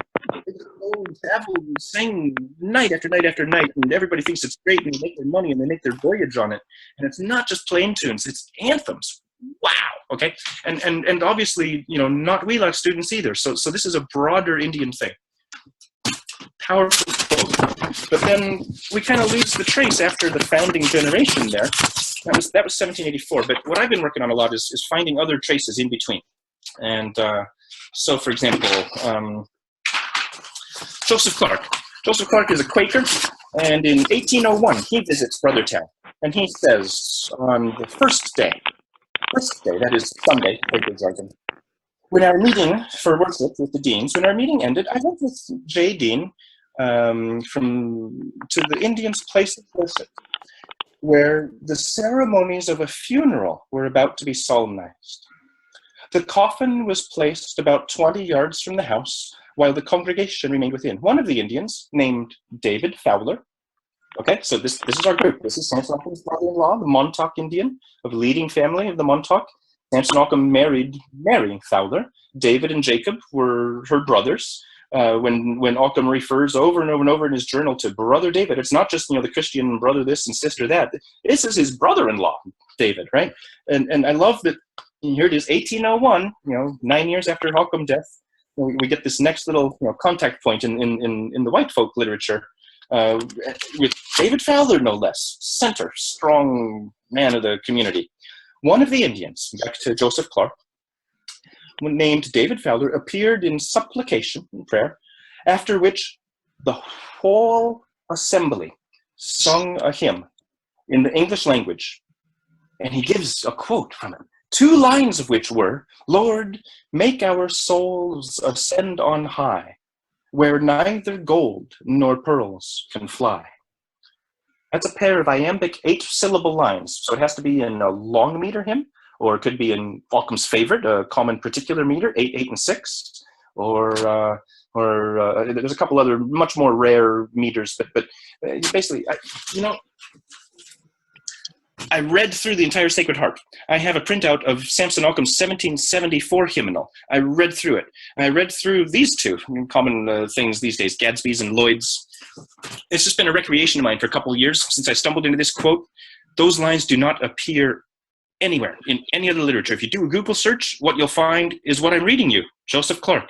Travel and sing night after night after night, and everybody thinks it's great, and they make their money and they make their voyage on it. And it's not just plain tunes; it's anthems. Wow. Okay, and obviously, not Wheelock students either. So this is a broader Indian thing. Powerful quote. But then we kind of lose the trace after the founding generation. There, that was 1784. But what I've been working on a lot is finding other traces in between. And so, for example. Joseph Clark. Joseph Clark is a Quaker, and in 1801, he visits Brothertown, and he says on the first day, that is Sunday, Quaker jargon, when our meeting for worship with the deans, when our meeting ended, I went with J. Dean to the Indians' place of worship, where the ceremonies of a funeral were about to be solemnized. The coffin was placed about 20 yards from the house, while the congregation remained within. One of the Indians, named David Fowler, okay, so this is our group. This is Samson Occom's brother-in-law, the Montauk Indian, of the leading family of the Montauk. Samson Occom married Mary Fowler. David and Jacob were her brothers. When Occom refers over and over and over in his journal to Brother David, it's not just, the Christian brother this and sister that. This is his brother-in-law, David, right? And I love that, here it is, 1801, 9 years after Occom's death, we get this next little contact point in the white folk literature with David Fowler, no less, center, strong man of the community. One of the Indians, back to Joseph Clark, named David Fowler, appeared in supplication, in prayer, after which the whole assembly sung a hymn in the English language. And he gives a quote from it. 2 lines of which were, Lord, make our souls ascend on high, where neither gold nor pearls can fly. That's a pair of iambic 8-syllable lines. So it has to be in a long meter hymn, or it could be in Occom's favorite, a common particular meter, 8, 8, and 6, or there's a couple other much more rare meters, but basically, I read through the entire Sacred Harp. I have a printout of Samson Occom's 1774 hymnal. I read through it. And I read through these two common things these days, Gadsby's and Lloyd's. It's just been a recreation of mine for a couple of years since I stumbled into this quote. Those lines do not appear anywhere, in any other literature. If you do a Google search, what you'll find is what I'm reading you, Joseph Clark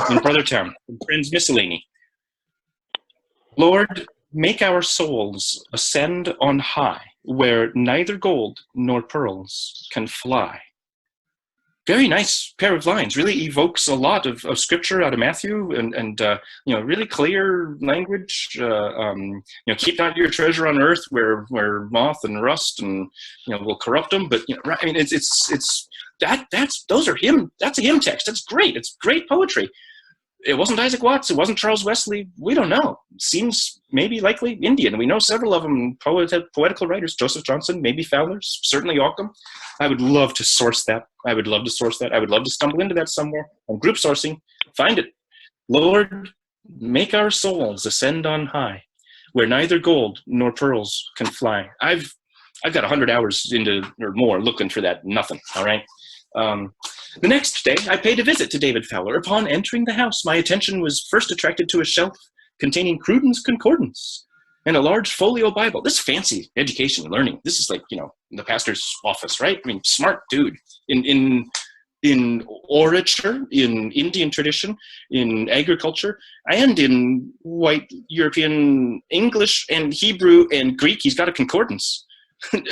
in Brothertown, Friends Miscellany. Lord, make our souls ascend on high, where neither gold nor pearls can fly. Very nice pair of lines. Really evokes a lot of scripture out of Matthew, and really clear language. Keep not your treasure on earth, where moth and rust and will corrupt them. But I mean, those are hymn. That's a hymn text. That's great. It's great poetry. It wasn't Isaac Watts. It wasn't Charles Wesley. We don't know. It seems maybe likely Indian. We know several of them, poetical writers, Joseph Johnson, maybe Fowler's, certainly Occom. I would love to source that. I would love to stumble into that somewhere on group sourcing. Find it. Lord, make our souls ascend on high, where neither gold nor pearls can fly. I've got 100 hours into or more looking for that. Nothing. All right. The next day, I paid a visit to David Fowler. Upon entering the house, my attention was first attracted to a shelf containing Cruden's Concordance and a large folio Bible. This fancy education and learning. This is like, the pastor's office, right? I mean, smart dude. In orature, in Indian tradition, in agriculture, and in white European English and Hebrew and Greek. He's got a concordance.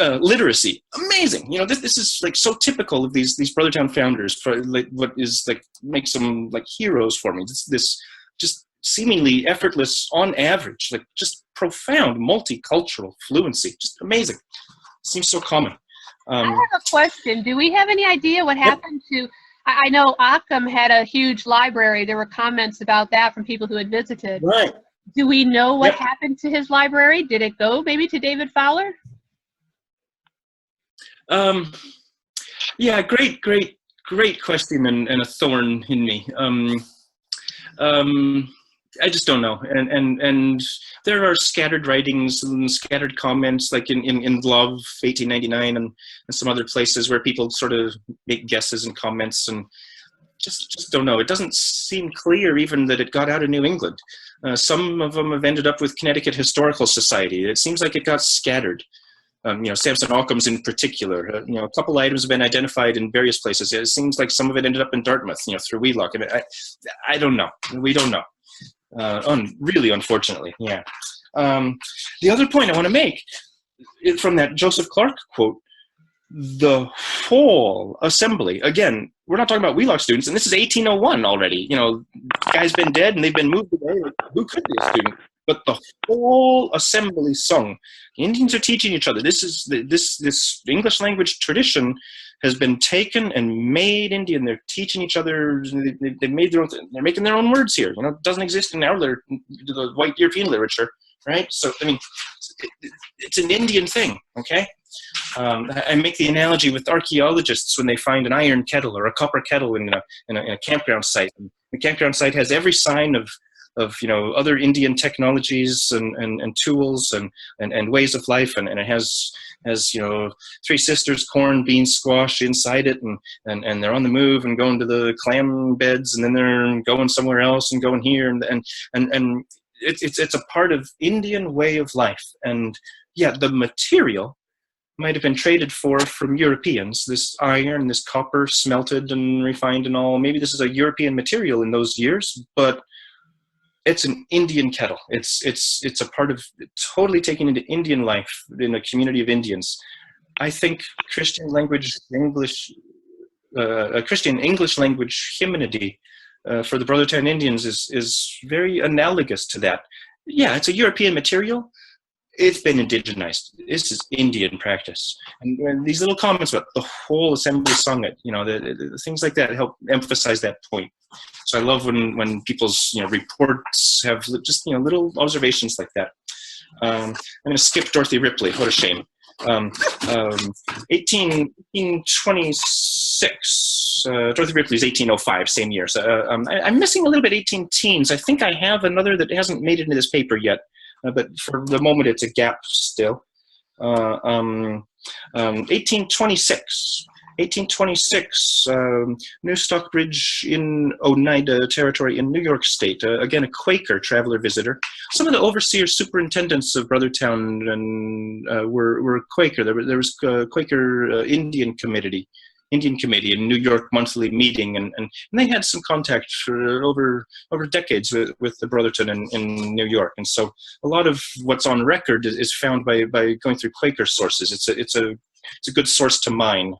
Literacy, amazing. This is like so typical of these Brothertown founders. For like what is like makes them like heroes for me. This just seemingly effortless, on average, like just profound multicultural fluency. Just amazing. Seems so common. I have a question. Do we have any idea what happened to? I know Occom had a huge library. There were comments about that from people who had visited. Right. Do we know what happened to his library? Did it go maybe to David Fowler? Great question, and a thorn in me. I just don't know, and there are scattered writings and scattered comments, like in Love 1899 and some other places where people sort of make guesses and comments, and just don't know. It doesn't seem clear even that it got out of New England. Some of them have ended up with Connecticut Historical Society. It seems like it got scattered. Samson Occom's in particular. A couple items have been identified in various places. It seems like some of it ended up in Dartmouth, through Wheelock. I don't know. We don't know. Really, unfortunately, yeah. The other point I want to make from that Joseph Clark quote, the whole assembly, again, we're not talking about Wheelock students, and this is 1801 already. Guy's been dead and they've been moved away. Who could be a student? But the whole assembly sung. The Indians are teaching each other. This English language tradition has been taken and made Indian. They're teaching each other. They made their own. They're making their own words here. It doesn't exist in the white European literature, right? So I mean, it's an Indian thing. Okay. I make the analogy with archaeologists when they find an iron kettle or a copper kettle in a campground site. And the campground site has every sign of other Indian technologies and tools and ways of life, and it has Three Sisters corn, beans, squash inside it, and they're on the move and going to the clam beds, and then they're going somewhere else and going here, and it's a part of Indian way of life. And yeah, the material might have been traded from Europeans, this iron, this copper smelted and refined and all. Maybe this is a European material in those years, but it's an Indian kettle. It's a part of totally taken into Indian life in a community of Indians. I think Christian English language hymnody for the Brothertown Indians is very analogous to that. Yeah, it's a European material. It's been indigenized. This is Indian practice. And these little comments about the whole assembly sung it, the things like that help emphasize that point. So I love when people's reports have just little observations like that. I'm going to skip Dorothy Ripley. What a shame. 1826. Dorothy Ripley's 1805, same year. So I'm missing a little bit 18 teens. I think I have another that hasn't made it into this paper yet. But for the moment, it's a gap still. 1826. 1826, New Stockbridge in Oneida Territory in New York State. Again, a Quaker traveler visitor. Some of the overseers, superintendents of Brothertown were Quaker. There was a Quaker Indian Committee in New York monthly meeting, and they had some contact for over decades with the Brotherton in New York. And so a lot of what's on record is found by going through Quaker sources. It's a good source to mine.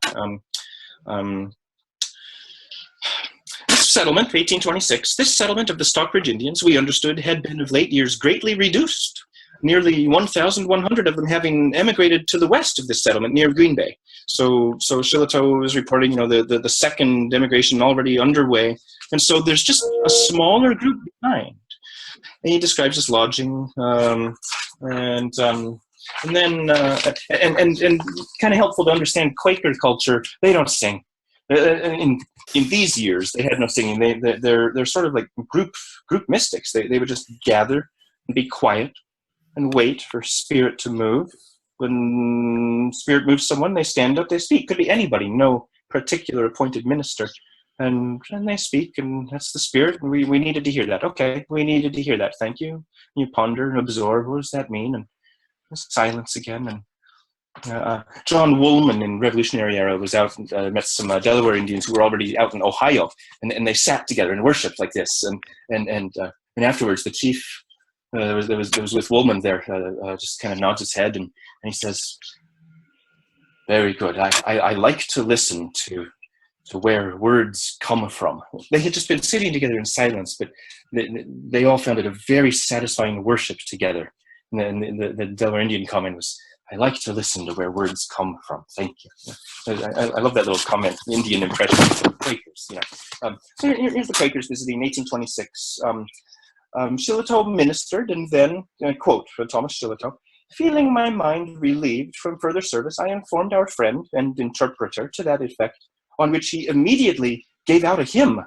This settlement, 1826, this settlement of the Stockbridge Indians, we understood, had been of late years greatly reduced, nearly 1,100 of them having emigrated to the west of this settlement near Green Bay. So Shillitoe is reporting, the second immigration already underway, and so there's just a smaller group behind. And he describes his lodging, and then kind of helpful to understand Quaker culture. They don't sing. In these years, they had no singing. They're sort of like group mystics. They would just gather and be quiet and wait for spirit to move. When spirit moves someone, they stand up, they speak. Could be anybody, no particular appointed minister. And they speak, and that's the spirit. And we needed to hear that. Okay, we needed to hear that. Thank you. You ponder and absorb. What does that mean? And silence again. And John Woolman in Revolutionary era was out and met some Delaware Indians who were already out in Ohio, and they sat together and worshipped like this. And afterwards, the chief there was with Woolman there, just kind of nods his head, and he says, "Very good. I like to listen to where words come from." They had just been sitting together in silence, but they all found it a very satisfying worship together. And the Delaware Indian comment was, "I like to listen to where words come from. Thank you." I love that little comment, Indian impression of Quakers. So here's the Quakers visiting 1826. Shillitoe ministered, and then, quote from Thomas Shillitoe, "Feeling my mind relieved from further service, I informed our friend and interpreter to that effect, on which he immediately gave out a hymn."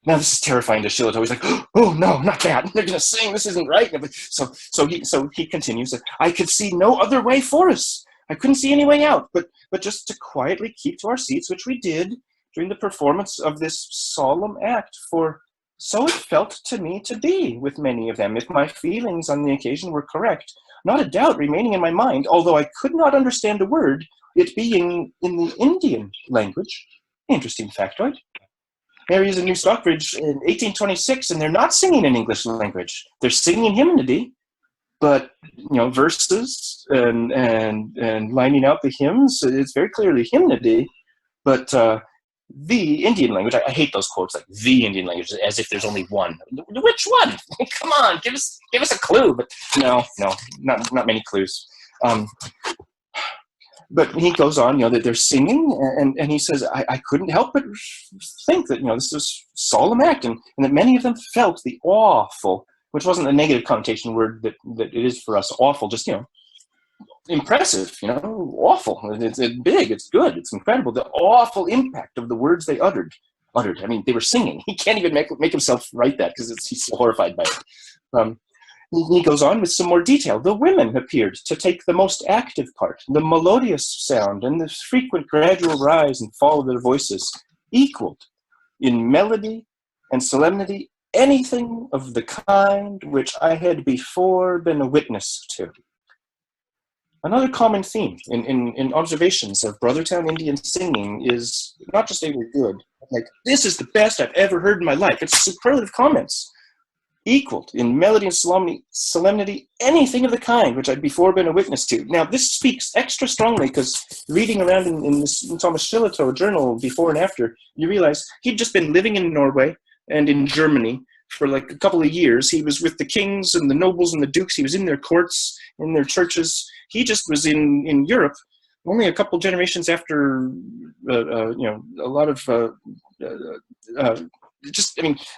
Now this is terrifying to Shillitoe. He's like, "Oh no, not that! They're going to sing. This isn't right." So he continues. "I could see no other way for us. I couldn't see any way out, but just to quietly keep to our seats, which we did during the performance of this solemn act. For so it felt to me to be with many of them, if my feelings on the occasion were correct. Not a doubt remaining in my mind, although I could not understand a word, it being in the Indian language." Interesting factoid. There he is in New Stockbridge in 1826, and they're not singing in English language. They're singing hymnody, but verses and lining out the hymns. It's very clearly hymnody, but the Indian language. I hate those quotes, like the Indian language, as if there's only one. Which one? Come on, give us a clue. But no, not many clues. But he goes on, that they're singing, and he says, I couldn't help but think that, this is a solemn act, and that many of them felt the awful, which wasn't a negative connotation word that it is for us, awful, just, impressive, awful. It's big, it's good, it's incredible. The awful impact of the words they uttered. I mean, they were singing. He can't even make himself write that because he's so horrified by it. He goes on with some more detail. The women appeared to take the most active part. The melodious sound and the frequent gradual rise and fall of their voices equaled in melody and solemnity anything of the kind which I had before been a witness to. Another common theme in observations of Brothertown Indian singing is not just they were good, like, "This is the best I've ever heard in my life." It's superlative comments. Equaled in melody and solemnity anything of the kind which I'd before been a witness to. Now, this speaks extra strongly because reading around in this Thomas Shillitoe journal before and after, you realize he'd just been living in Norway and in Germany for like a couple of years. He was with the kings and the nobles and the dukes. He was in their courts, in their churches. He just was in Europe only a couple generations after, a lot of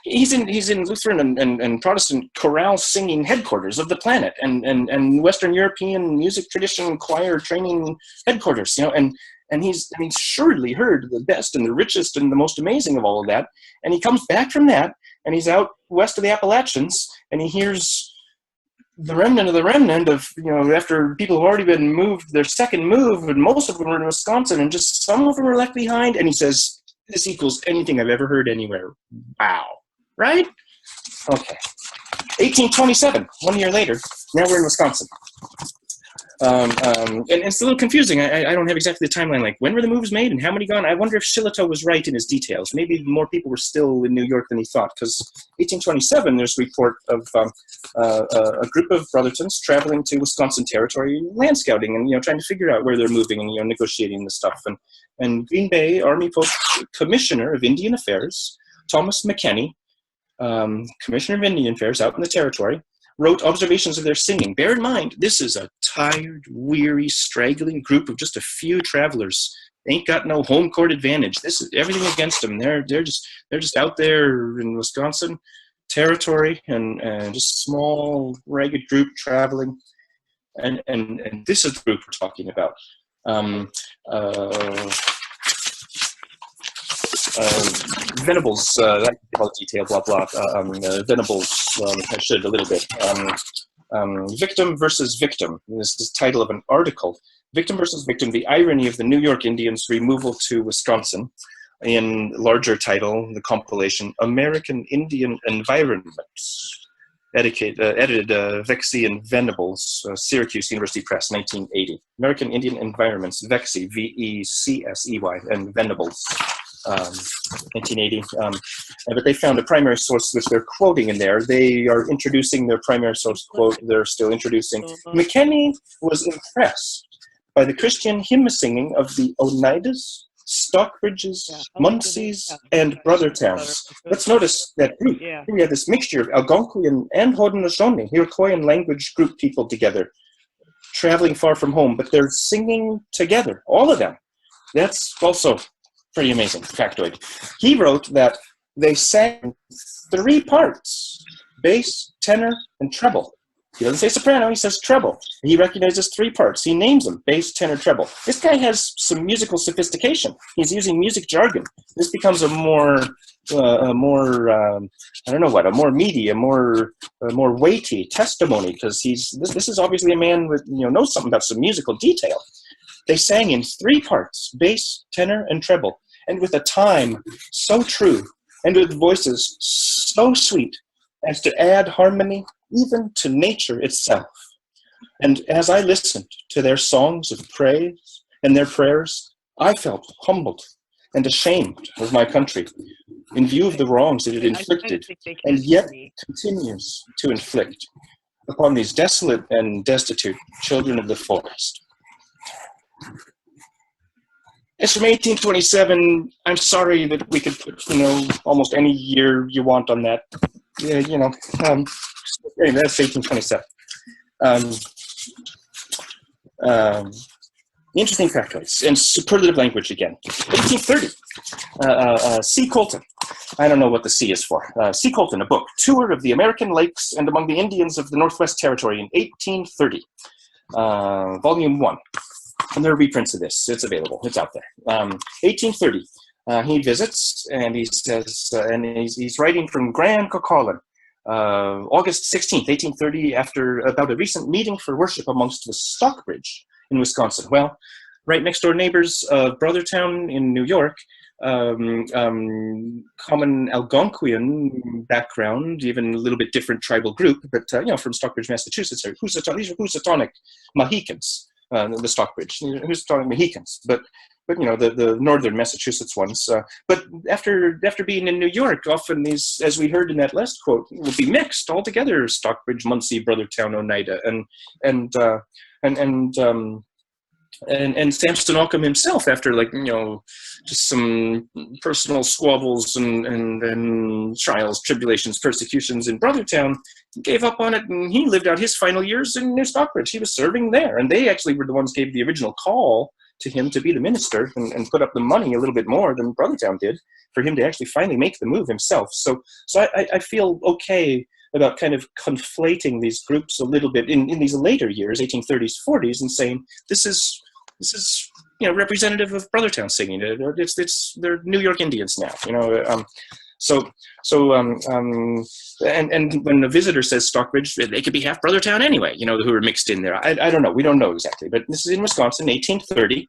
he's in Lutheran and Protestant chorale singing headquarters of the planet, and Western European music tradition choir training headquarters, and he's surely heard the best and the richest and the most amazing of all of that. And he comes back from that, and he's out west of the Appalachians, and he hears the remnant of, after people have already been moved, their second move, and most of them were in Wisconsin, and just some of them were left behind. And he says, this equals anything I've ever heard anywhere. Wow. Right? Okay. 1827, 1 year later, now we're in Wisconsin. And it's a little confusing. I don't have exactly the timeline, like when were the moves made and how many gone. I wonder if Shillito was right in his details. Maybe more people were still in New York than he thought, because 1827, there's a report of a group of Brothertons traveling to Wisconsin Territory, land scouting, and trying to figure out where they're moving, and negotiating the stuff. And Green Bay Army Post Commissioner of Indian Affairs, Thomas McKenney, Commissioner of Indian Affairs out in the Territory, wrote observations of their singing. Bear in mind, this is a tired, weary, straggling group of just a few travelers. They ain't got no home court advantage. This is everything against them. They're just out there in Wisconsin Territory, and just a small, ragged group traveling. And this is the group we're talking about. Venables, that all detail, blah, blah. Venables, I should a little bit. Victim versus Victim. This is the title of an article. Victim versus Victim, the irony of the New York Indians' removal to Wisconsin. In larger title, the compilation, American Indian Environment. Edited Vexey and Venables, Syracuse University Press, 1980. American Indian Environments, Vexey, Vecsey, and Venables. 1980, but they found a primary source which they're quoting in there. They are introducing their primary source quote. They're still introducing. McKenney was impressed by the Christian hymn singing of the Oneidas, Stockbridges, Munseys, and Brothertowns. Let's notice that group. Here we have this mixture of Algonquian and Haudenosaunee, Iroquoian language group people together, traveling far from home, but they're singing together, all of them. That's also pretty amazing factoid. He wrote that they sang 3 parts: bass, tenor, and treble. He doesn't say soprano, he says treble. He recognizes 3 parts. He names them: bass, tenor, treble. This guy has some musical sophistication. He's using music jargon. This becomes a more meaty, a more weighty testimony, because this is obviously a man with knows something about some musical detail. They sang in 3 parts: bass, tenor, and treble, and with a time so true, and with voices so sweet as to add harmony even to nature itself. And as I listened to their songs of praise and their prayers, I felt humbled and ashamed of my country in view of the wrongs that it inflicted and yet continues to inflict upon these desolate and destitute children of the forest. It's from 1827. I'm sorry that we could put, almost any year you want on that. Anyway, that's 1827. Interesting factoids and superlative language again. 1830. C. Colton. I don't know what the C is for. C. Colton, a book, Tour of the American Lakes and Among the Indians of the Northwest Territory in 1830. Volume 1. And there are reprints of this. It's available. It's out there. 1830. He visits, and he says, and he's writing from Grand Coquitlam, August 16th, 1830, after about a recent meeting for worship amongst the Stockbridge in Wisconsin. Well, right next door neighbors of Brothertown in New York, common Algonquian background, even a little bit different tribal group, but from Stockbridge, Massachusetts. These are Housatonic Mohicans. The Stockbridge, Housatonic Mohicans, but the northern Massachusetts ones. But after being in New York, often these, as we heard in that last quote, will be mixed altogether: Stockbridge, Muncie, Brothertown, Oneida, and Samson Occom himself, after just some personal squabbles and trials, tribulations, persecutions in Brothertown, gave up on it, and he lived out his final years in New Stockbridge. He was serving there, and they actually were the ones who gave the original call to him to be the minister and put up the money a little bit more than Brothertown did for him to actually finally make the move himself. So I feel okay about kind of conflating these groups a little bit in these later years, 1830s, 40s, and saying this is representative of Brothertown singing. They're New York Indians now. So and when a visitor says Stockbridge, they could be half Brothertown anyway, you know, who are mixed in there. I don't know. We don't know exactly. But this is in Wisconsin, 1830.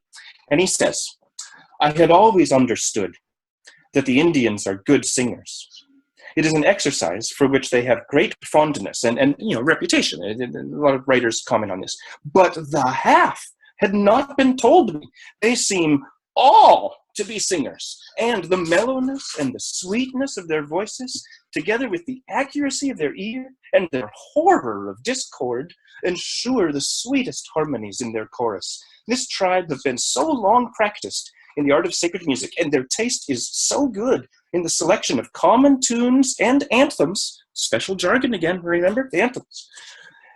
And he says, I had always understood that the Indians are good singers. It is an exercise for which they have great fondness and you know, reputation. A lot of writers comment on this. But the half had not been told me. They seem all to be singers, and the mellowness and the sweetness of their voices, together with the accuracy of their ear and their horror of discord, ensure the sweetest harmonies in their chorus. This tribe have been so long practiced in the art of sacred music, and their taste is so good in the selection of common tunes and anthems, special jargon again, remember, the anthems,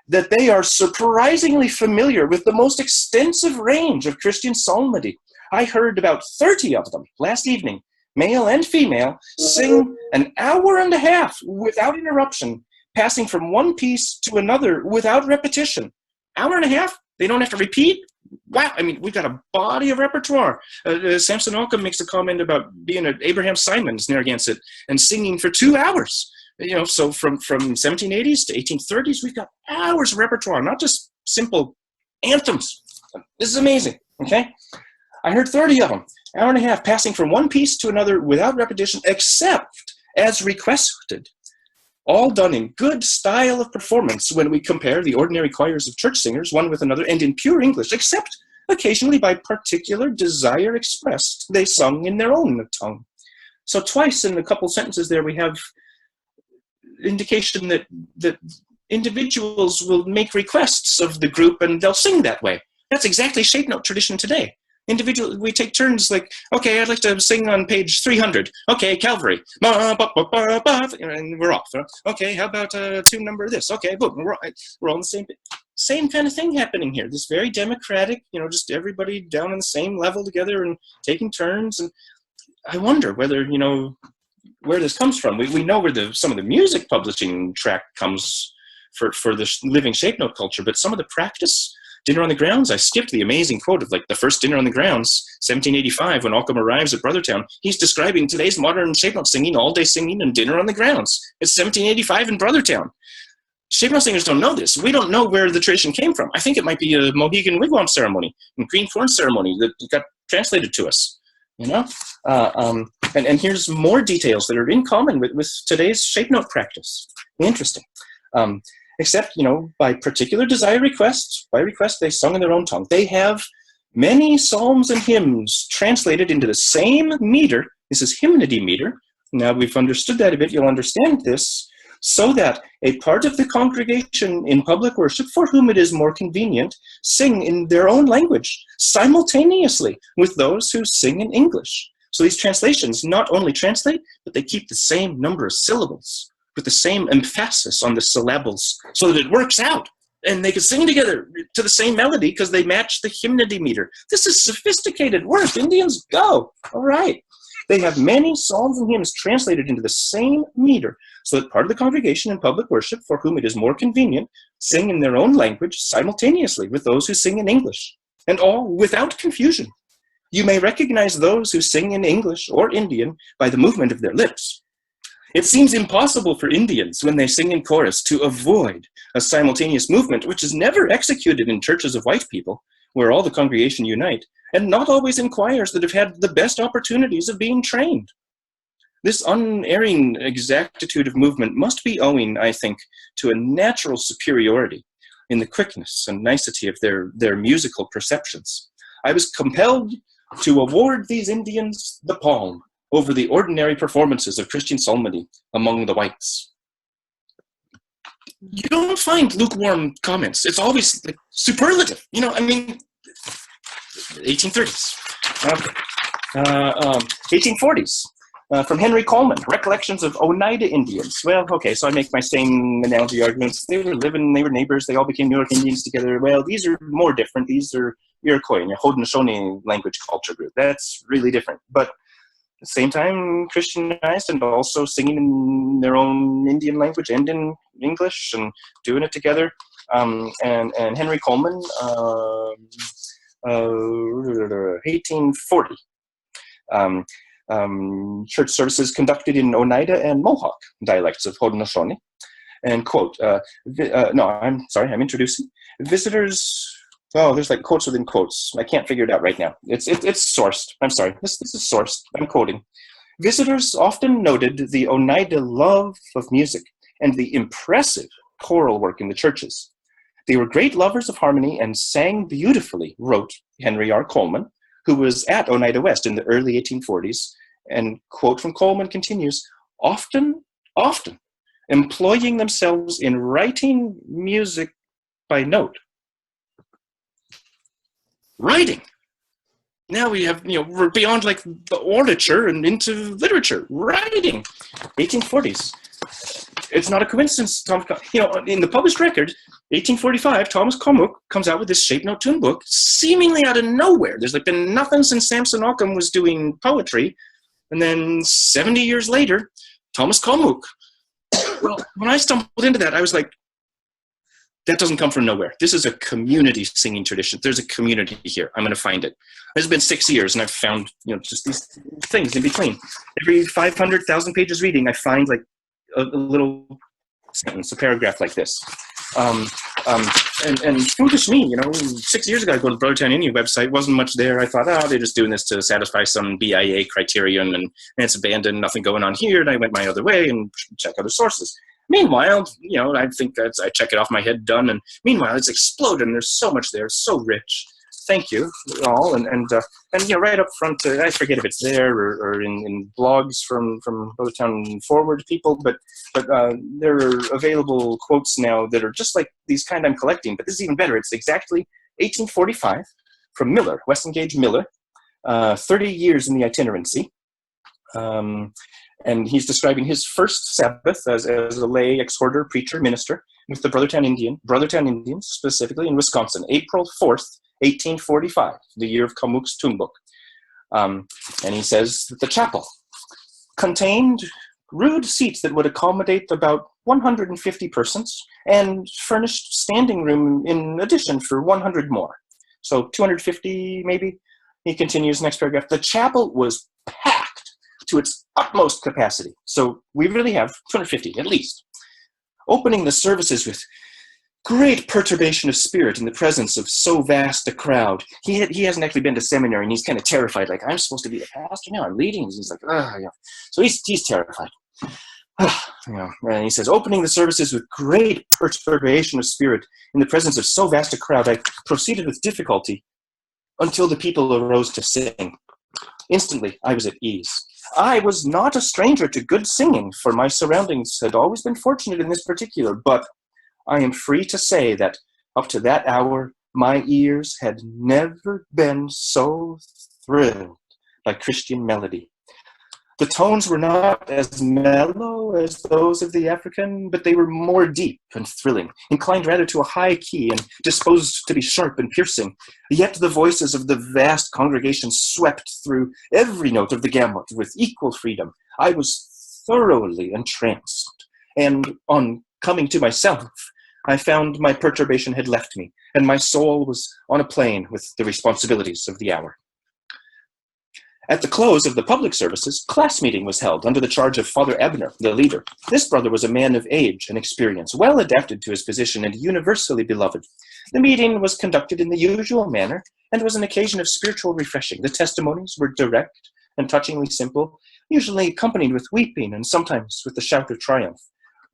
that they are surprisingly familiar with the most extensive range of Christian psalmody. I heard about 30 of them last evening, male and female, sing an hour and a half without interruption, passing from one piece to another without repetition. Hour and a half? They don't have to repeat? Wow, I mean, we've got a body of repertoire. Samson Occom makes a comment about being at Abraham Simon's, Narragansett, and singing for 2 hours. You know, so from 1780s to 1830s, we've got hours of repertoire, not just simple anthems. This is amazing, okay? I heard 30 of them, hour and a half, passing from one piece to another without repetition, except as requested. All done in good style of performance when we compare the ordinary choirs of church singers, one with another, and in pure English, except occasionally by particular desire expressed, they sung in their own tongue. So twice in a couple sentences there we have indication that individuals will make requests of the group and they'll sing that way. That's exactly shape note tradition today. We take turns like, okay, I'd like to sing on page 300. Okay, Calvary. And we're off. Okay, how about tune number this? Okay, boom, we're all on the same kind of thing happening here. This very democratic, you know, just everybody down on the same level together and taking turns. And I wonder whether, you know, where this comes from. We know where some of the music publishing track comes for the living shape note culture, but some of the practice, Dinner on the Grounds, I skipped the amazing quote of like the first Dinner on the Grounds, 1785, when Occom arrives at Brothertown. He's describing today's modern shape note singing, all day singing, and Dinner on the Grounds. It's 1785 in Brothertown. Shape note singers don't know this. We don't know where the tradition came from. I think it might be a Mohegan wigwam ceremony and green corn ceremony that got translated to us. You know, and here's more details that are in common with today's shape note practice. Interesting. Except, you know, by particular desire requests, by request, they sung in their own tongue. They have many psalms and hymns translated into the same meter. This is hymnody meter. Now we've understood that a bit. You'll understand this. So that a part of the congregation in public worship, for whom it is more convenient, sing in their own language simultaneously with those who sing in English. So these translations not only translate, but they keep the same number of syllables, with the same emphasis on the syllables, so that it works out. And they can sing together to the same melody because they match the hymnody meter. This is sophisticated work. Indians, go. All right. They have many psalms and hymns translated into the same meter, so that part of the congregation in public worship, for whom it is more convenient, sing in their own language simultaneously with those who sing in English, and all without confusion. You may recognize those who sing in English or Indian by the movement of their lips. It seems impossible for Indians, when they sing in chorus, to avoid a simultaneous movement, which is never executed in churches of white people, where all the congregation unite, and not always in choirs that have had the best opportunities of being trained. This unerring exactitude of movement must be owing, I think, to a natural superiority in the quickness and nicety of their musical perceptions. I was compelled to award these Indians the palm over the ordinary performances of Christian psalmody among the whites. You don't find lukewarm comments. It's always like superlative. You know, I mean, 1830s. 1840s. From Henry Coleman, Recollections of Oneida Indians. Well, okay, so I make my same analogy arguments. They were neighbors, they all became New York Indians together. Well, these are more different. These are Iroquois, Haudenosaunee language culture group. That's really different. But at the same time, Christianized and also singing in their own Indian language and in English and doing it together. And Henry Coleman, 1840. church services conducted in Oneida and Mohawk dialects of Haudenosaunee. And quote, no, I'm sorry, I'm introducing. Visitors, oh, there's like quotes within quotes. I can't figure it out right now. It's sourced. I'm sorry, this is sourced. I'm quoting. Visitors often noted the Oneida love of music and the impressive choral work in the churches. They were great lovers of harmony and sang beautifully, wrote Henry R. Coleman, who was at Oneida West in the early 1840s. And quote from Coleman continues, often employing themselves in writing music by note. Writing. Now we have, we're beyond like the orature and into literature. Writing. 1840s. It's not a coincidence. In the published record, 1845, Thomas Commuck comes out with this shape note tune book, seemingly out of nowhere. There's like been nothing since Samson Occom was doing poetry. And then 70 years later, Thomas Commuck. Well, when I stumbled into that, I was like, that doesn't come from nowhere. This is a community singing tradition. There's a community here. I'm going to find it. It's been 6 years, and I've found, just these things in between. Every 500,000 pages reading, I find like a little sentence, a paragraph like this. And foolish me, 6 years ago, I go to the Brothertown Indian website, wasn't much there. I thought, they're just doing this to satisfy some BIA criterion, and it's abandoned, nothing going on here. And I went my other way and check other sources. Meanwhile, I think I check it off my head, done. And meanwhile, it's exploded, and there's so much there, so rich. Thank you all, and right up front, I forget if it's there or in blogs from Brothertown Forward people, but there are available quotes now that are just like these kind I'm collecting. But this is even better. It's exactly 1845 from Miller, Weston Gage Miller, 30 years in the itinerancy. And he's describing his first Sabbath as a lay exhorter, preacher, minister with the Brothertown Indians, specifically in Wisconsin, April 4th, 1845, the year of Commuck's tune book. And he says that the chapel contained rude seats that would accommodate about 150 persons and furnished standing room in addition for 100 more. So 250 maybe. He continues, next paragraph. The chapel was packed to its utmost capacity. So we really have 250 at least. Opening the services with great perturbation of spirit in the presence of so vast a crowd. He hasn't actually been to seminary, and he's kind of terrified. Like, I'm supposed to be a pastor now. I'm leading. He's like, So he's terrified. And he says, opening the services with great perturbation of spirit in the presence of so vast a crowd, I proceeded with difficulty until the people arose to sing. Instantly, I was at ease. I was not a stranger to good singing, for my surroundings had always been fortunate in this particular, but I am free to say that up to that hour, my ears had never been so thrilled by Christian melody. The tones were not as mellow as those of the African, but they were more deep and thrilling, inclined rather to a high key and disposed to be sharp and piercing. Yet the voices of the vast congregation swept through every note of the gamut with equal freedom. I was thoroughly entranced, and on coming to myself, I found my perturbation had left me, and my soul was on a plane with the responsibilities of the hour. At the close of the public services, class meeting was held under the charge of Father Ebner, the leader. This brother was a man of age and experience, well adapted to his position and universally beloved. The meeting was conducted in the usual manner and was an occasion of spiritual refreshing. The testimonies were direct and touchingly simple, usually accompanied with weeping and sometimes with the shout of triumph.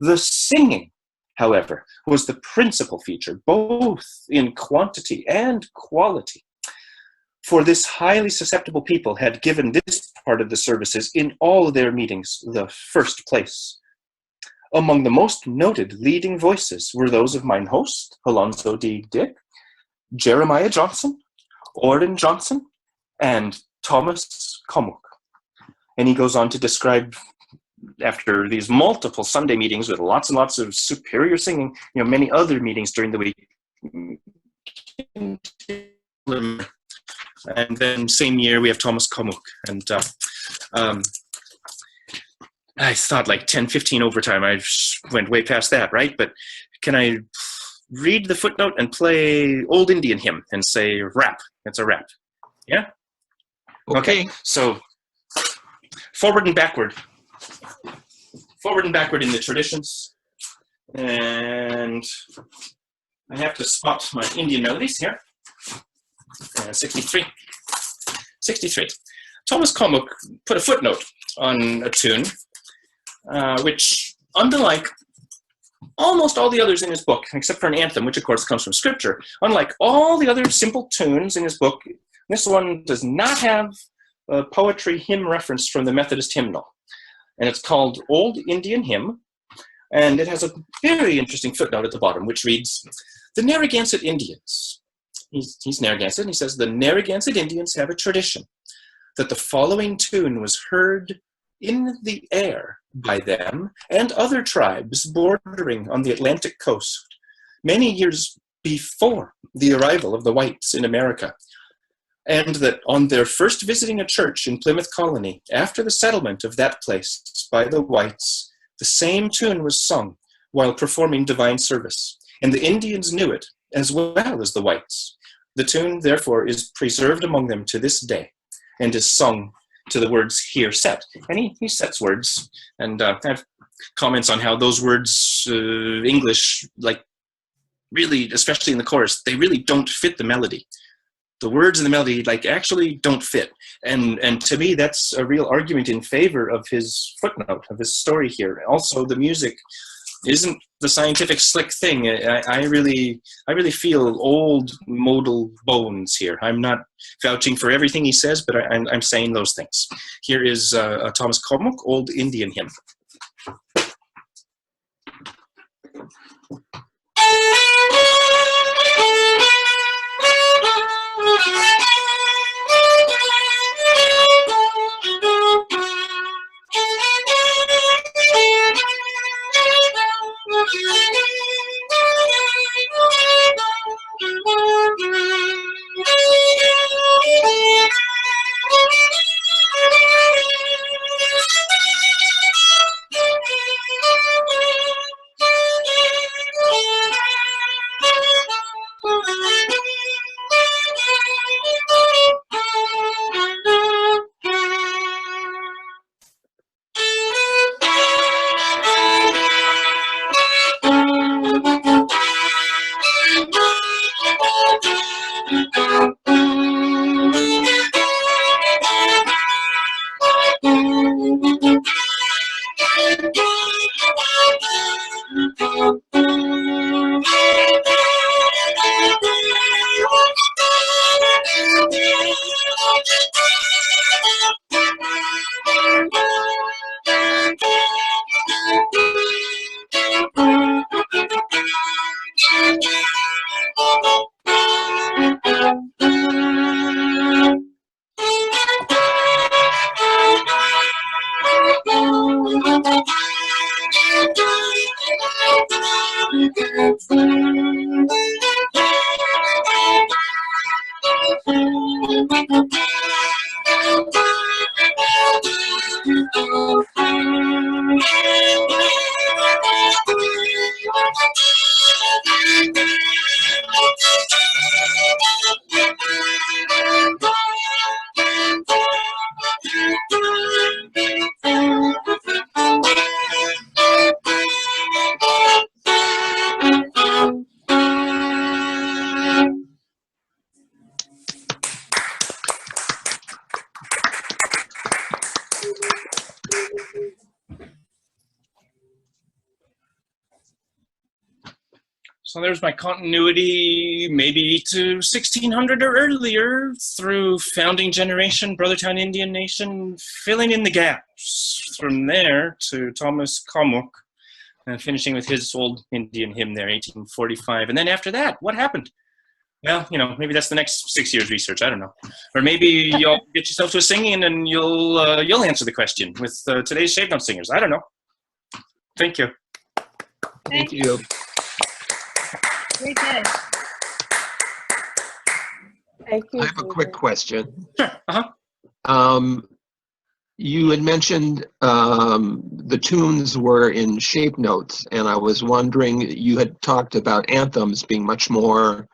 The singing, however, was the principal feature, both in quantity and quality. For this highly susceptible people had given this part of the services in all their meetings the first place. Among the most noted leading voices were those of mine host, Alonzo D. Dick, Jeremiah Johnson, Orrin Johnson, and Thomas Commuck. And he goes on to describe, after these multiple Sunday meetings with lots and lots of superior singing, many other meetings during the week. And then same year we have Thomas Commuck. And I thought like 10, 15 overtime. I went way past that, right? But can I read the footnote and play Old Indian Hymn and say rap? It's a rap. Yeah? Okay. So forward and backward. Forward and backward in the traditions. And I have to spot my Indian melodies here. 63. 63. Thomas Commuck put a footnote on a tune, which, unlike almost all the others in his book, except for an anthem, which of course comes from scripture, unlike all the other simple tunes in his book, this one does not have a poetry hymn reference from the Methodist hymnal. And it's called Old Indian Hymn, and it has a very interesting footnote at the bottom, which reads, the Narragansett Indians, he's Narragansett, and he says, the Narragansett Indians have a tradition that the following tune was heard in the air by them and other tribes bordering on the Atlantic coast many years before the arrival of the whites in America, and that on their first visiting a church in Plymouth Colony after the settlement of that place by the whites, the same tune was sung while performing divine service, and the Indians knew it as well as the whites. The tune, therefore, is preserved among them to this day and is sung to the words here set. And he sets words, and I have comments on how those words, English, like really, especially in the chorus, they really don't fit the melody. The words in the melody, like, actually don't fit. And to me, that's a real argument in favor of his footnote, of his story here. Also, the music isn't the scientific slick thing. I really feel old modal bones here. I'm not vouching for everything he says, but I'm saying those things. Here is Thomas Commuck, Old Indian Hymn. So there's my continuity, maybe to 1600 or earlier, through founding generation, Brothertown Indian Nation, filling in the gaps. From there to Thomas Commuck, and finishing with his Old Indian Hymn there, 1845. And then after that, what happened? Well, you know, maybe that's the next 6 years research. I don't know. Or maybe you'll get yourself to a singing and you'll answer the question with today's Shave Note singers. I don't know. Thank you. Thank you. Very good. Thank you. I have a quick question. Sure. Uh-huh. You had mentioned the tunes were in shape notes, and I was wondering, you had talked about anthems being much more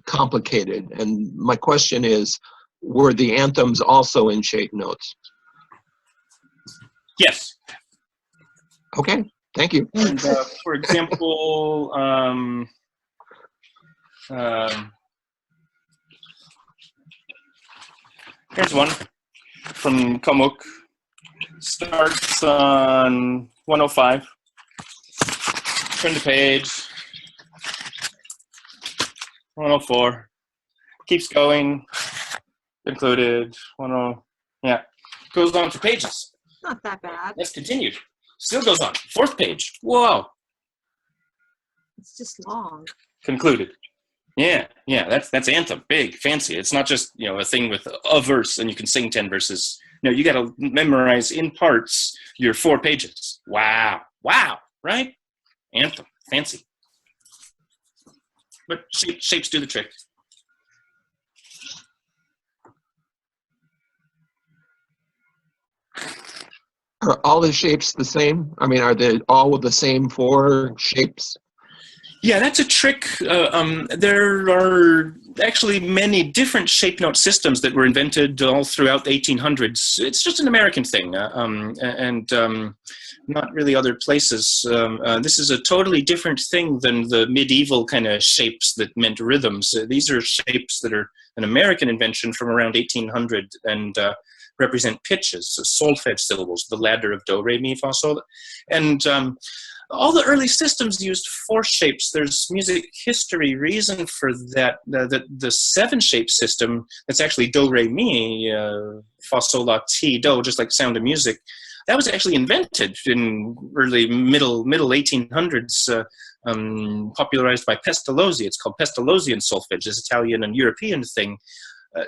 complicated. And my question is, were the anthems also in shape notes? Yes. Okay, thank you. And, for example, here's one from Commuck. Starts on 105. Turn the page. 104. Keeps going. Included. 10. Yeah. Goes on for pages. Not that bad. Let's continue. Still goes on. 4th page. Whoa. It's just long. Concluded. Yeah, that's anthem. Big, fancy. It's not just, a thing with a verse and you can sing 10 verses. No, you got to memorize in parts your 4 pages. Wow, right? Anthem, fancy. But shapes do the trick. Are all the shapes the same? I mean, are they all the same 4 shapes? Yeah, that's a trick. There are actually many different shape note systems that were invented all throughout the 1800s. It's just an American thing, and not really other places. This is a totally different thing than the medieval kind of shapes that meant rhythms. These are shapes that are an American invention from around 1800 and represent pitches, so solfege syllables, the ladder of do, re, mi, fa, sol. And all the early systems used 4 shapes. There's music history reason for that. The 7-shape system, that's actually do, re, mi, fa, sol, la, ti, do, just like Sound of Music. That was actually invented in middle 1800s, popularized by Pestalozzi. It's called Pestalozzian solfege, this Italian and European thing.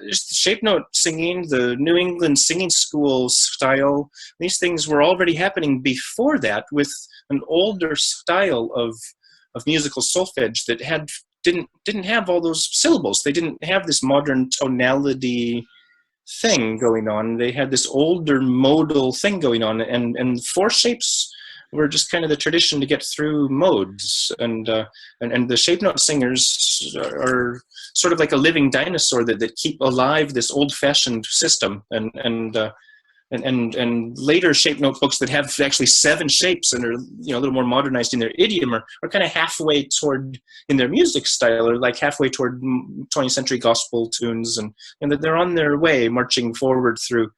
Just the shape note singing, the New England singing school style, these things were already happening before that with an older style of musical solfege that didn't have all those syllables. They didn't have this modern tonality thing going on. They had this older modal thing going on, and 4 shapes were just kind of the tradition to get through modes, and the shape note singers are sort of like a living dinosaur that keep alive this old-fashioned system, and later shape note books that have actually 7 shapes and are a little more modernized in their idiom are kind of halfway toward in their music style, or like halfway toward 20th century gospel tunes, and that they're on their way marching forward through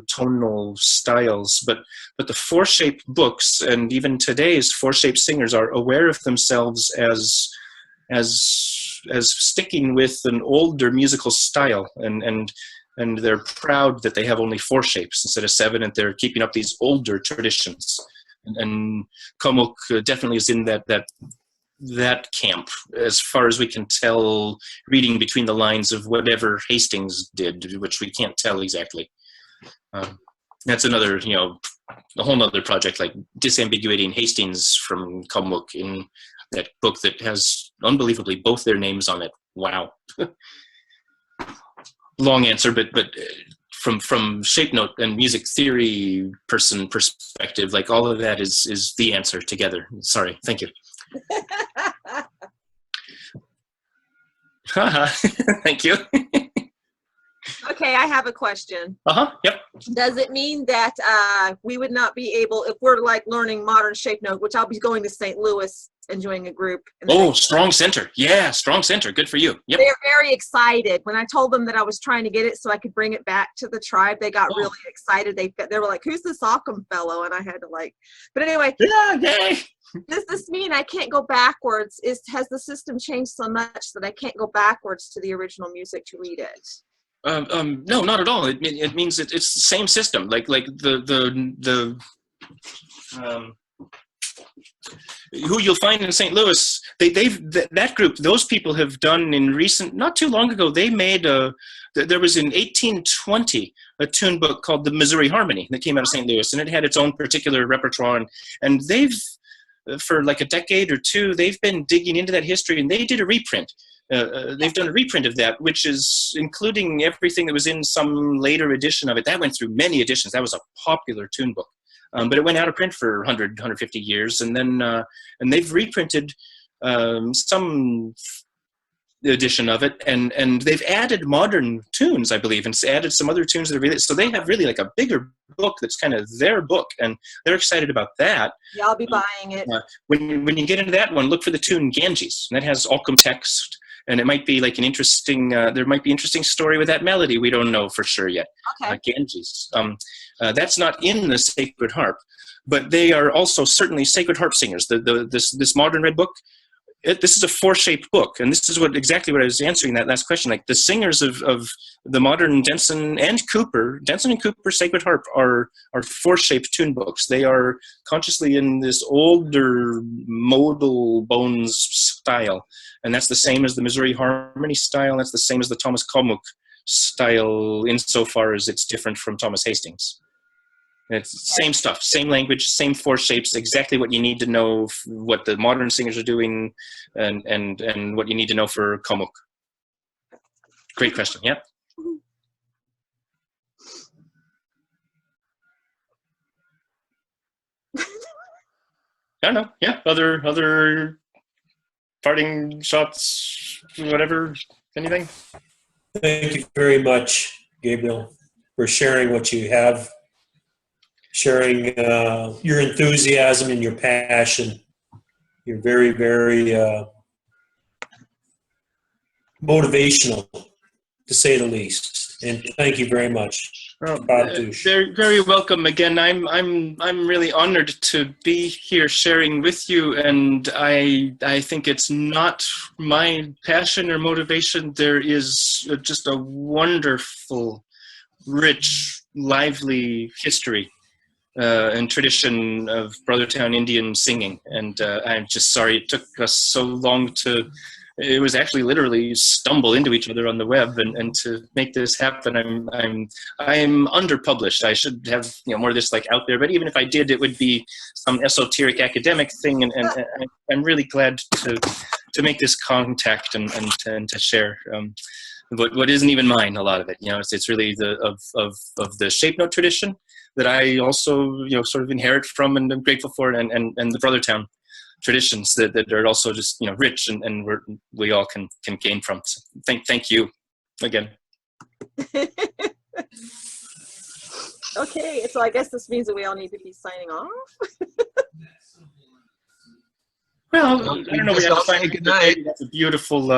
tonal styles. But the 4-shape books and even today's 4-shape singers are aware of themselves as sticking with an older musical style, and they're proud that they have only 4 shapes instead of 7, and they're keeping up these older traditions. And Commuck definitely is in that camp, as far as we can tell, reading between the lines of whatever Hastings did, which we can't tell exactly. That's another, a whole other project, like disambiguating Hastings from Commuck in that book that has unbelievably both their names on it. Wow. Long answer, but from shape note and music theory perspective, like all of that is the answer together. Sorry, thank you. Thank you. Okay, I have a question. Yep. Does it mean that we would not be able, if we're like learning modern shape note, which I'll be going to St. Louis and joining a group. Strong center. Yeah, strong center. Good for you. Yep. They're very excited. When I told them that I was trying to get it so I could bring it back to the tribe, they got really excited. They were like, "Who's this Occom fellow?" And I had to but anyway. Yeah, yay. Does this mean I can't go backwards? Has the system changed so much that I can't go backwards to the original music to read it? No, not at all. It means it's the same system. Like the who you'll find in St. Louis, that group, those people have done in not too long ago, they made there was in 1820 a tune book called the Missouri Harmony that came out of St. Louis, and it had its own particular repertoire, and they've, for like a decade or two, they've been digging into that history, and they did a reprint. They've done a reprint of that, which is including everything that was in some later edition of it. That went through many editions. That was a popular tune book. But it went out of print for 100, 150 years. And then and they've reprinted some edition of it, and they've added modern tunes, I believe, and added some other tunes that are really, so they have really like a bigger book that's kind of their book, and they're excited about that. Yeah, I'll be buying it. When you get into that one, look for the tune Ganges, and that has Occom text, and it might be like an interesting, there might be interesting story with that melody. We don't know for sure yet. Okay. Ganges. That's not in the Sacred Harp, but they are also certainly Sacred Harp singers. This modern red book, this is a 4-shaped book, and this is exactly what I was answering that last question. Like the singers of the modern Denson and Cooper Sacred Harp are 4-shaped tune books. They are consciously in this older modal bones style, and that's the same as the Missouri Harmony style. That's the same as the Thomas Commuck style, insofar as it's different from Thomas Hastings. It's same stuff, same language, same 4 shapes, exactly what you need to know, what the modern singers are doing, and what you need to know for Commuck. Great question, yeah. I don't know, yeah, other parting shots, whatever, anything? Thank you very much, Gabriel, for sharing what you have. Sharing your enthusiasm and your passion. You're very, very motivational, to say the least. And thank you very much. Very, very welcome again. I'm really honored to be here sharing with you, and I think it's not my passion or motivation. There is just a wonderful, rich, lively history and tradition of Brothertown Indian singing, and I'm just sorry it took us so long to. It was actually literally stumble into each other on the web, and to make this happen. I'm underpublished. I should have more of this like out there, but even if I did, it would be some esoteric academic thing, and I'm really glad to make this contact and to share. What isn't even mine, a lot of it, it's really of the shape note tradition that I also, sort of inherit from and I'm grateful for, and the Brothertown traditions that are also just, rich and we all can gain from. So thank you again. Okay, so I guess this means that we all need to be signing off. Well, I don't know. We have to say good night. That's a beautiful,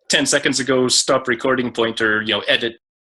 10 seconds ago stop recording point, or edit